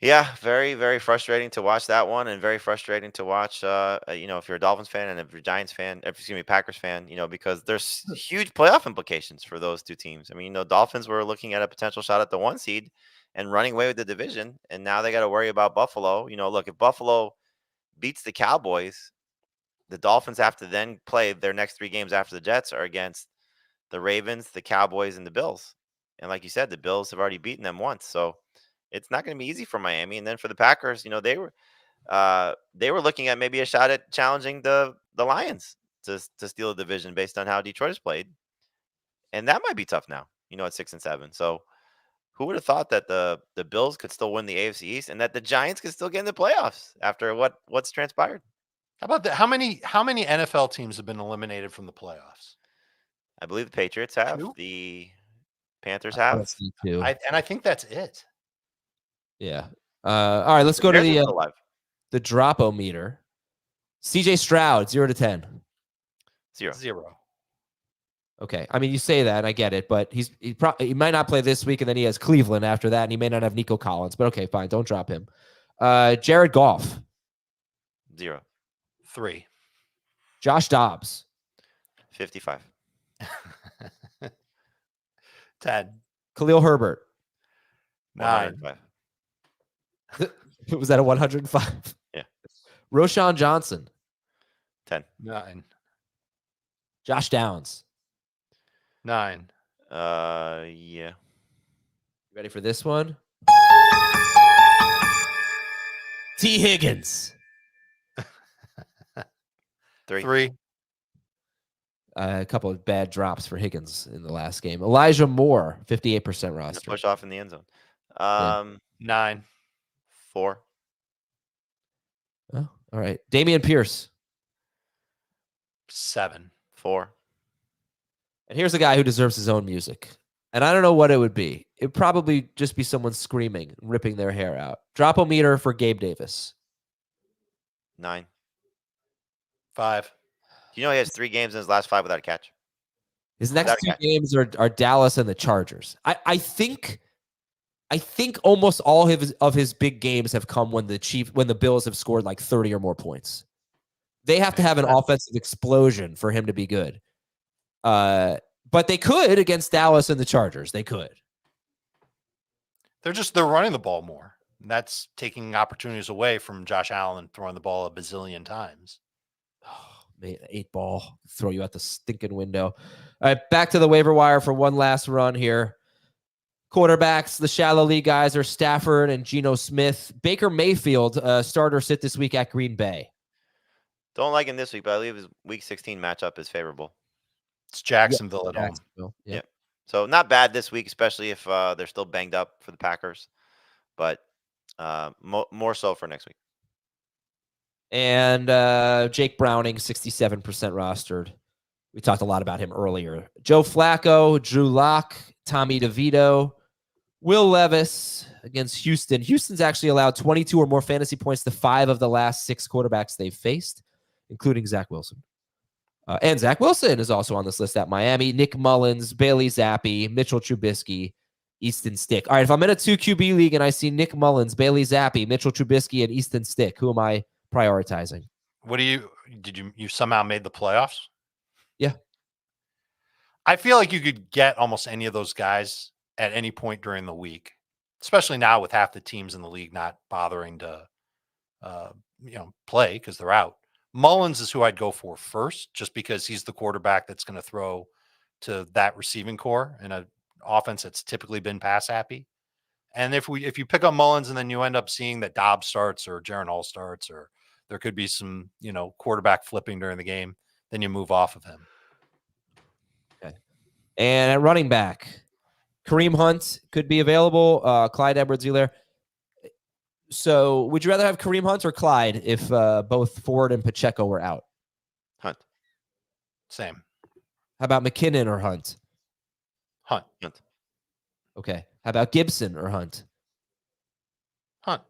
[SPEAKER 3] Yeah, very, very frustrating to watch that one, and very frustrating to watch, if you're a Dolphins fan and if you're a Giants fan, Packers fan, because there's huge playoff implications for those two teams. I mean, Dolphins were looking at a potential shot at the 1 seed and running away with the division, and now they got to worry about Buffalo. Look, if Buffalo beats the Cowboys, the Dolphins have to then play their next 3 games after the Jets are against the Ravens, the Cowboys, and the Bills. And like you said, the Bills have already beaten them once, so it's not going to be easy for Miami. And then for the Packers, they were looking at maybe a shot at challenging the Lions to steal a division based on how Detroit has played, and that might be tough now. At 6 and 7. So who would have thought that the Bills could still win the AFC East and that the Giants could still get in the playoffs after what's transpired?
[SPEAKER 2] How about that? How many NFL teams have been eliminated from the playoffs?
[SPEAKER 3] I believe the Patriots have.
[SPEAKER 2] 2?
[SPEAKER 3] The Panthers have.
[SPEAKER 2] I think that's it.
[SPEAKER 1] Yeah. All right, let's go to the drop-o-meter. CJ Stroud, 0 to 10.
[SPEAKER 3] 0.
[SPEAKER 1] Okay. I mean, you say that, and I get it, but he might not play this week, and then he has Cleveland after that, and he may not have Nico Collins. But okay, fine. Don't drop him. Jared Goff.
[SPEAKER 3] 0.
[SPEAKER 2] 3.
[SPEAKER 1] Josh Dobbs.
[SPEAKER 3] 55.
[SPEAKER 2] 10.
[SPEAKER 1] Khalil Herbert.
[SPEAKER 2] 9.
[SPEAKER 1] Was that a 105?
[SPEAKER 3] Yeah.
[SPEAKER 1] Roshan Johnson.
[SPEAKER 3] 10.
[SPEAKER 2] 9.
[SPEAKER 1] Josh Downs.
[SPEAKER 2] 9.
[SPEAKER 3] Yeah.
[SPEAKER 1] Ready for this one? T. Higgins.
[SPEAKER 3] 3.
[SPEAKER 1] A couple of bad drops for Higgins in the last game. Elijah Moore, 58% roster.
[SPEAKER 3] Push off in the end zone.
[SPEAKER 2] 9.
[SPEAKER 3] 4.
[SPEAKER 1] Oh, all right. Damian Pierce.
[SPEAKER 2] 7.
[SPEAKER 3] 4.
[SPEAKER 1] And here's a guy who deserves his own music. And I don't know what it would be. It'd probably just be someone screaming, ripping their hair out. Drop-o-meter for Gabe Davis.
[SPEAKER 3] 9.
[SPEAKER 2] 5.
[SPEAKER 3] He has 3 games in his last 5 without a catch.
[SPEAKER 1] His next
[SPEAKER 3] That
[SPEAKER 1] two
[SPEAKER 3] guy.
[SPEAKER 1] games are Dallas and the Chargers. I think almost all of his big games have come when the Bills have scored like 30 or more points. They have to have an offensive explosion for him to be good. But they could against Dallas and the Chargers. They could.
[SPEAKER 2] They're running the ball more. And that's taking opportunities away from Josh Allen throwing the ball a bazillion times.
[SPEAKER 1] Oh, man, 8-ball throw you out the stinking window. All right, back to the waiver wire for one last run here. Quarterbacks, the shallow league guys are Stafford and Geno Smith. Baker Mayfield, starter sit this week at Green Bay.
[SPEAKER 3] Don't like him this week, but I believe his Week 16 matchup is favorable.
[SPEAKER 2] It's Jacksonville at home.
[SPEAKER 1] Jacksonville. Yep.
[SPEAKER 3] Yep. So not bad this week, especially if they're still banged up for the Packers, but more so for next week.
[SPEAKER 1] And Jake Browning, 67% rostered. We talked a lot about him earlier. Joe Flacco, Drew Lock, Tommy DeVito, Will Levis against Houston. Houston's actually allowed 22 or more fantasy points to 5 of the last 6 quarterbacks they've faced, including Zach Wilson. And Zach Wilson is also on this list at Miami. Nick Mullins, Bailey Zappi, Mitchell Trubisky, Easton Stick. All right, if I'm in a 2 QB league and I see Nick Mullins, Bailey Zappi, Mitchell Trubisky, and Easton Stick, who am I prioritizing?
[SPEAKER 2] What did you somehow made the playoffs?
[SPEAKER 1] Yeah.
[SPEAKER 2] I feel like you could get almost any of those guys at any point during the week, especially now with half the teams in the league not bothering to, play because they're out. Mullins is who I'd go for first, just because he's the quarterback that's going to throw to that receiving core in an offense that's typically been pass happy. And if you pick up Mullins and then you end up seeing that Dobbs starts or Jaron Hall starts, or there could be some, quarterback flipping during the game, then you move off of him.
[SPEAKER 1] Okay. And at running back, Kareem Hunt could be available. Clyde Edwards-Helaire. So would you rather have Kareem Hunt or Clyde if both Ford and Pacheco were out?
[SPEAKER 3] Hunt.
[SPEAKER 2] Same.
[SPEAKER 1] How about McKinnon or Hunt?
[SPEAKER 2] Hunt.
[SPEAKER 1] Okay. How about Gibson or Hunt?
[SPEAKER 2] Hunt.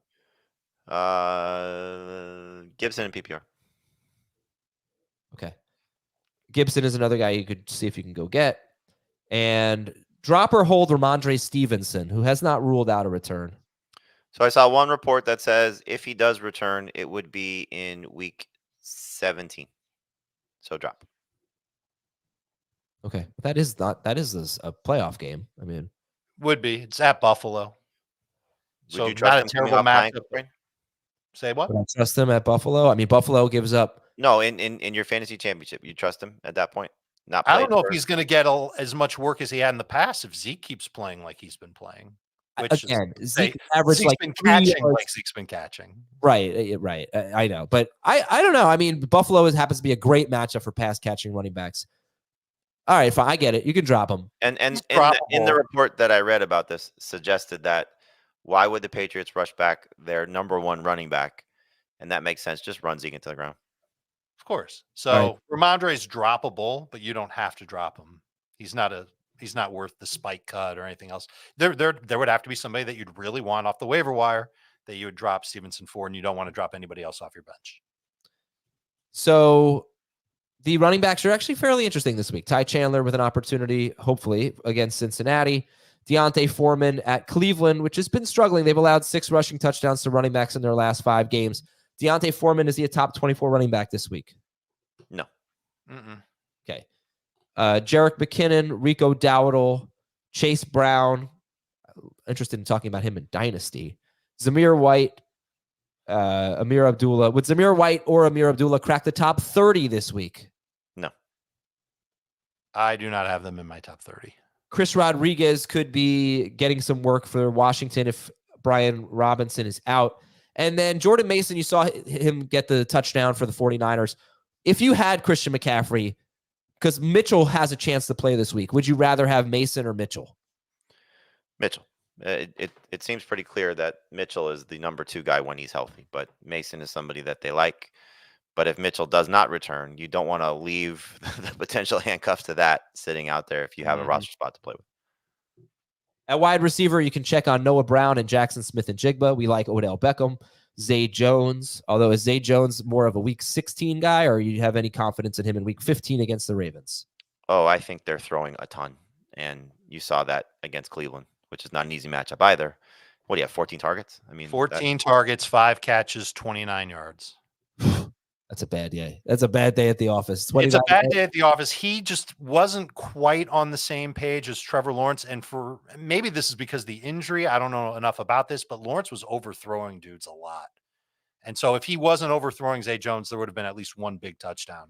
[SPEAKER 3] Gibson and PPR.
[SPEAKER 1] Okay. Gibson is another guy you could see if you can go get. And drop or hold Ramondre Stevenson, who has not ruled out a return.
[SPEAKER 3] So I saw one report that says if he does return, it would be in Week 17. So drop.
[SPEAKER 1] Okay. That is a playoff game. I mean,
[SPEAKER 2] Would be. It's at Buffalo.
[SPEAKER 3] Would you trust
[SPEAKER 2] not a
[SPEAKER 3] him coming
[SPEAKER 2] terrible
[SPEAKER 3] off an ankle
[SPEAKER 2] matchup.
[SPEAKER 3] sprain?
[SPEAKER 2] Say what?
[SPEAKER 1] would I trust them at Buffalo? I mean, Buffalo gives up.
[SPEAKER 3] No, in your fantasy championship, you trust him at that point? Not
[SPEAKER 2] I don't
[SPEAKER 3] played
[SPEAKER 2] know
[SPEAKER 3] for-
[SPEAKER 2] if he's going to get as much work as he had in the past if Zeke keeps playing like he's been playing. Which
[SPEAKER 1] Again,
[SPEAKER 2] is,
[SPEAKER 1] Zeke averaged
[SPEAKER 2] Zeke's
[SPEAKER 1] like
[SPEAKER 2] been
[SPEAKER 1] 3
[SPEAKER 2] catching
[SPEAKER 1] yards.
[SPEAKER 2] like Zeke's been catching.
[SPEAKER 1] Right. I know. But I don't know. I mean, Buffalo happens to be a great matchup for pass catching running backs. All right, fine. I get it. You can drop them.
[SPEAKER 3] And
[SPEAKER 2] He's
[SPEAKER 3] in the
[SPEAKER 2] droppable.
[SPEAKER 3] report that I read about this suggested that why would the Patriots rush back their number 1 running back? And that makes sense. Just run Zeke into the ground.
[SPEAKER 2] Of course. So Ramondre's droppable, but you don't have to drop him. He's not worth the spike cut or anything else. There would have to be somebody that you'd really want off the waiver wire that you would drop Stevenson for, and you don't want to drop anybody else off your bench.
[SPEAKER 1] So the running backs are actually fairly interesting this week. Ty Chandler with an opportunity, hopefully, against Cincinnati. Deontay Foreman at Cleveland, which has been struggling. They've allowed 6 rushing touchdowns to running backs in their last 5 games. Deontay Foreman, is he a top 24 running back this week?
[SPEAKER 3] No.
[SPEAKER 2] Mm-mm.
[SPEAKER 1] Okay. Jerick McKinnon, Rico Dowdle, Chase Brown. Interested in talking about him in Dynasty. Zamir White, Amir Abdullah. Would Zamir White or Amir Abdullah crack the top 30 this week?
[SPEAKER 3] No.
[SPEAKER 2] I do not have them in my top 30.
[SPEAKER 1] Chris Rodriguez could be getting some work for Washington if Brian Robinson is out. And then Jordan Mason, you saw him get the touchdown for the 49ers. If you had Christian McCaffrey, because Mitchell has a chance to play this week, would you rather have Mason or Mitchell?
[SPEAKER 3] Mitchell. It seems pretty clear that Mitchell is the number 2 guy when he's healthy, but Mason is somebody that they like. But if Mitchell does not return, you don't want to leave the potential handcuffs to that sitting out there if you have a roster spot to play with.
[SPEAKER 1] At wide receiver, you can check on Noah Brown and Jackson Smith and Jigba. We like Odell Beckham, Zay Jones. Although is Zay Jones more of a week 16 guy, or you have any confidence in him in week 15 against the Ravens?
[SPEAKER 3] Oh, I think they're throwing a ton. And you saw that against Cleveland, which is not an easy matchup either. What do you have, 14 targets? I mean,
[SPEAKER 2] 14 targets, 5 catches, 29 yards.
[SPEAKER 1] That's a bad day. That's a bad day at the office.
[SPEAKER 2] It's a bad day at the office. He just wasn't quite on the same page as Trevor Lawrence. And for maybe this is because of the injury. I don't know enough about this, but Lawrence was overthrowing dudes a lot. And so if he wasn't overthrowing Zay Jones, there would have been at least one big touchdown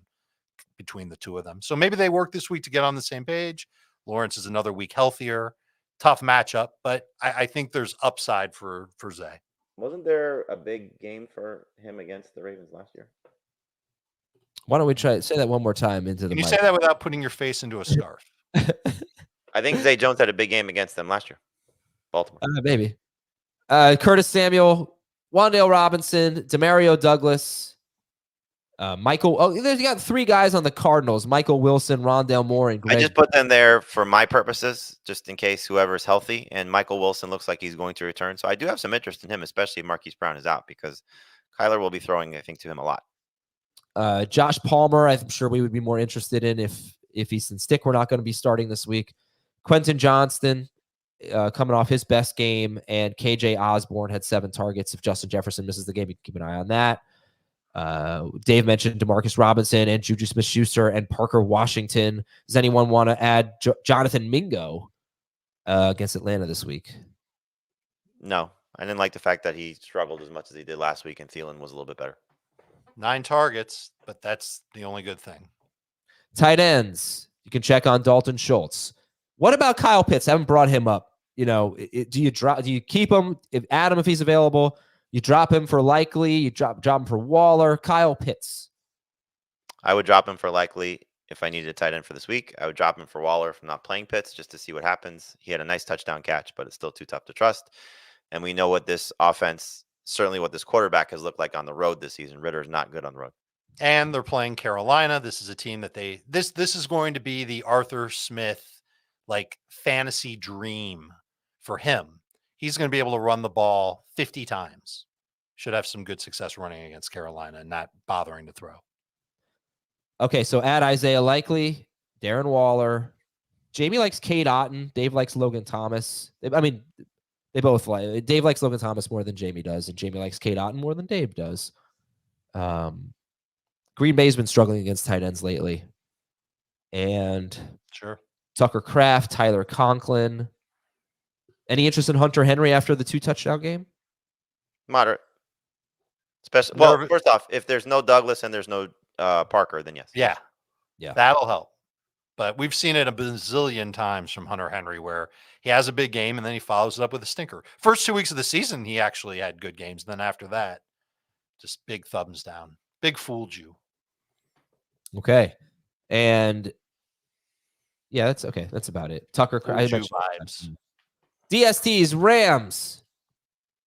[SPEAKER 2] between the two of them. So maybe they work this week to get on the same page. Lawrence is another week healthier. Tough matchup, but I think there's upside for Zay.
[SPEAKER 3] Wasn't there a big game for him against the Ravens last year?
[SPEAKER 1] Why don't we try say that one more time into the
[SPEAKER 2] Can you
[SPEAKER 1] mic?
[SPEAKER 2] say that without putting your face into a scarf?
[SPEAKER 3] I think Zay Jones had a big game against them last year. Baltimore.
[SPEAKER 1] Maybe. Curtis Samuel, Wan'Dale Robinson, Demario Douglas, Michael. Oh, you got 3 guys on the Cardinals: Michael Wilson, Rondale Moore, and Greg.
[SPEAKER 3] I just put them there for my purposes, just in case whoever's healthy. And Michael Wilson looks like he's going to return. So I do have some interest in him, especially if Marquise Brown is out, because Kyler will be throwing, I think, to him a lot.
[SPEAKER 1] Josh Palmer, I'm sure we would be more interested in if Easton Stick were not going to be starting this week. Quentin Johnston, coming off his best game, and KJ Osborne had 7 targets. If Justin Jefferson misses the game, you can keep an eye on that. Dave mentioned DeMarcus Robinson and Juju Smith-Schuster and Parker Washington. Does anyone want to add Jonathan Mingo against Atlanta this week?
[SPEAKER 3] No, I didn't like the fact that he struggled as much as he did last week, and Thielen was a little bit better.
[SPEAKER 2] 9 targets, but that's the only good thing.
[SPEAKER 1] Tight ends, you can check on Dalton Schultz. What about Kyle Pitts? I haven't brought him up. You know, do you keep him? Add him if he's available. You drop him for Likely. You drop him for Waller. Kyle Pitts.
[SPEAKER 3] I would drop him for Likely if I needed a tight end for this week. I would drop him for Waller if I'm not playing Pitts, just to see what happens. He had a nice touchdown catch, but it's still too tough to trust. And we know what this offense, certainly what this quarterback has looked like on the road this season. Ritter is not good on the road.
[SPEAKER 2] And they're playing Carolina. This is a team that this is going to be the Arthur Smith like fantasy dream for him. He's going to be able to run the ball 50 times. Should have some good success running against Carolina and not bothering to throw.
[SPEAKER 1] Okay, so add Isaiah Likely, Darren Waller. Jamie likes Cade Otton. Dave likes Logan Thomas. They both like. Dave likes Logan Thomas more than Jamie does, and Jamie likes Cade Otton more than Dave does. Green Bay's been struggling against tight ends lately. And
[SPEAKER 2] Sure.
[SPEAKER 1] Tucker Kraft, Tyler Conklin. Any interest in Hunter Henry after the 2-touchdown game?
[SPEAKER 3] Moderate. Especially, well, first off, if there's no Douglas and there's no Parker, then yes.
[SPEAKER 2] Yeah.
[SPEAKER 1] Yeah.
[SPEAKER 2] That'll help. But we've seen it a bazillion times from Hunter Henry where he has a big game and then he follows it up with a stinker. First 2 weeks of the season, he actually had good games. And then after that, just big thumbs down. Big fooled you.
[SPEAKER 1] Okay. And yeah, that's okay. That's about it. Tucker Kraft.
[SPEAKER 2] Vibes.
[SPEAKER 1] DSTs, Rams,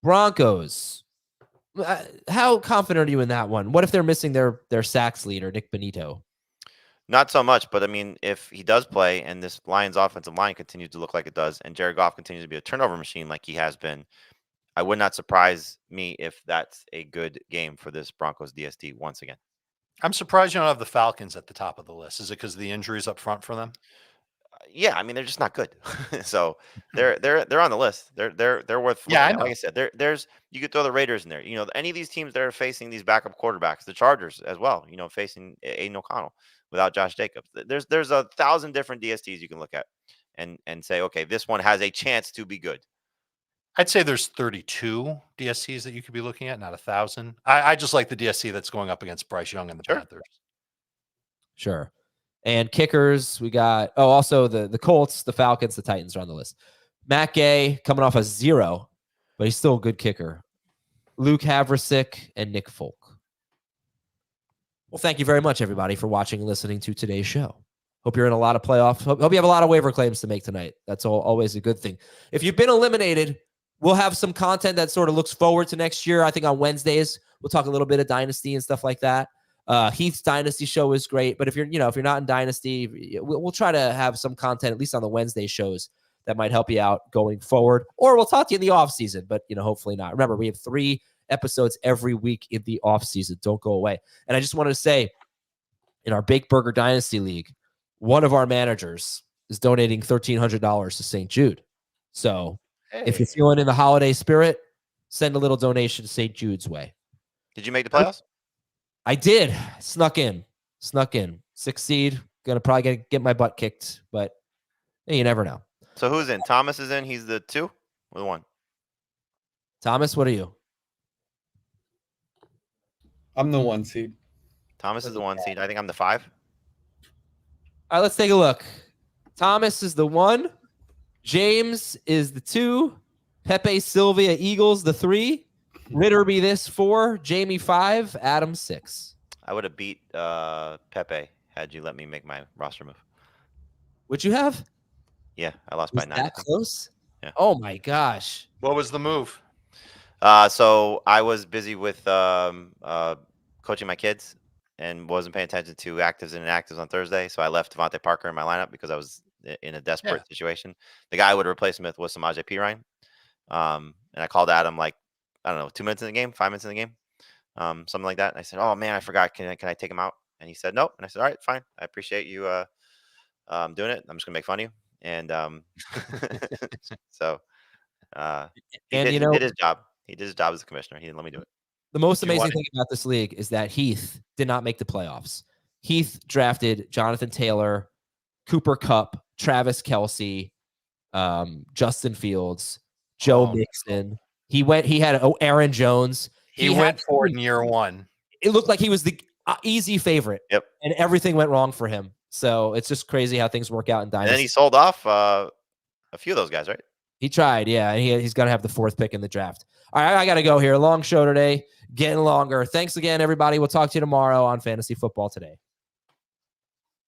[SPEAKER 1] Broncos. How confident are you in that one? What if they're missing their sacks leader, Nick Benito?
[SPEAKER 3] Not so much, but I mean, if he does play and this Lions offensive line continues to look like it does, and Jared Goff continues to be a turnover machine like he has been, I would not surprise me if that's a good game for this Broncos DST once again.
[SPEAKER 2] I'm surprised you don't have the Falcons at the top of the list. Is it because of the injuries up front for them?
[SPEAKER 3] Yeah, I mean they're just not good. So they're on the list. They're worth.
[SPEAKER 2] Yeah, I know.
[SPEAKER 3] Like I said, there's you could throw the Raiders in there. You know, any of these teams that are facing these backup quarterbacks, the Chargers as well. You know, facing Aiden O'Connell without Josh Jacobs. There's 1,000 different DSTs you can look at and say, okay, this one has a chance to be good.
[SPEAKER 2] I'd say there's 32 DSTs that you could be looking at, not 1,000. I just like the DST that's going up against Bryce Young and the Panthers.
[SPEAKER 1] Sure. And kickers, we got, also the Colts, the Falcons, the Titans are on the list. Matt Gay coming off a 0, but he's still a good kicker. Luke Havrasik and Nick Folk. Well, thank you very much, everybody, for watching and listening to today's show. Hope you're in a lot of playoffs. Hope you have a lot of waiver claims to make tonight. That's always a good thing. If you've been eliminated, we'll have some content that sort of looks forward to next year. I think on Wednesdays, we'll talk a little bit of Dynasty and stuff like that. Heath's Dynasty show is great, but if you're not in Dynasty, we'll try to have some content, at least on the Wednesday shows, that might help you out going forward, or we'll talk to you in the off season, but hopefully not. Remember, we have 3 episodes every week in the off season. Don't go away. And I just wanted to say, in our Bake Burger Dynasty League, one of our managers is donating $1,300 to St. Jude. So if you're feeling in the holiday spirit, send a little donation to St. Jude's way.
[SPEAKER 3] Did you make the playoffs?
[SPEAKER 1] I did. Snuck in. 6th seed. Gonna probably get my butt kicked, but hey, you never know.
[SPEAKER 3] So who's in? Thomas is in. He's the 2 or the 1?
[SPEAKER 1] Thomas, what are you?
[SPEAKER 9] I'm the 1 seed.
[SPEAKER 3] Thomas is the 1 seed. I think I'm the 5.
[SPEAKER 1] All right, let's take a look. Thomas is the 1. James is the 2. Pepe Sylvia Eagles the 3. Ritter be this 4. Jamie 5. Adam 6.
[SPEAKER 3] I would have beat Pepe had you let me make my roster move.
[SPEAKER 1] Would you have?
[SPEAKER 3] Yeah, I lost by 9.
[SPEAKER 1] That close?
[SPEAKER 3] Yeah.
[SPEAKER 1] Oh my gosh.
[SPEAKER 2] What was the move?
[SPEAKER 3] So I was busy with coaching my kids and wasn't paying attention to actives and inactives on Thursday. So I left Devontae Parker in my lineup because I was in a desperate situation. The guy I would replace him with was Samaje Perine. And I called Adam like, I don't know, 2 minutes in the game, 5 minutes in the game, something like that. And I said, oh man, I forgot. Can I take him out? And he said, nope. And I said, all right, fine. I appreciate you doing it. I'm just gonna make fun of you. And so he did his job. He did his job as a commissioner. He didn't let me do it.
[SPEAKER 1] The most amazing thing about this league is that Heath did not make the playoffs. Heath drafted Jonathan Taylor, Cooper Kupp, Travis Kelce, Justin Fields, Joe Mixon. He had Aaron Jones.
[SPEAKER 2] He went for it in year 1.
[SPEAKER 1] It looked like he was the easy favorite.
[SPEAKER 3] Yep.
[SPEAKER 1] And everything went wrong for him. So it's just crazy how things work out in Dynasty.
[SPEAKER 3] And then he sold off a few of those guys, right?
[SPEAKER 1] He tried, yeah. And he's going to have the 4th pick in the draft. All right, I got to go here. Long show today, getting longer. Thanks again, everybody. We'll talk to you tomorrow on Fantasy Football Today.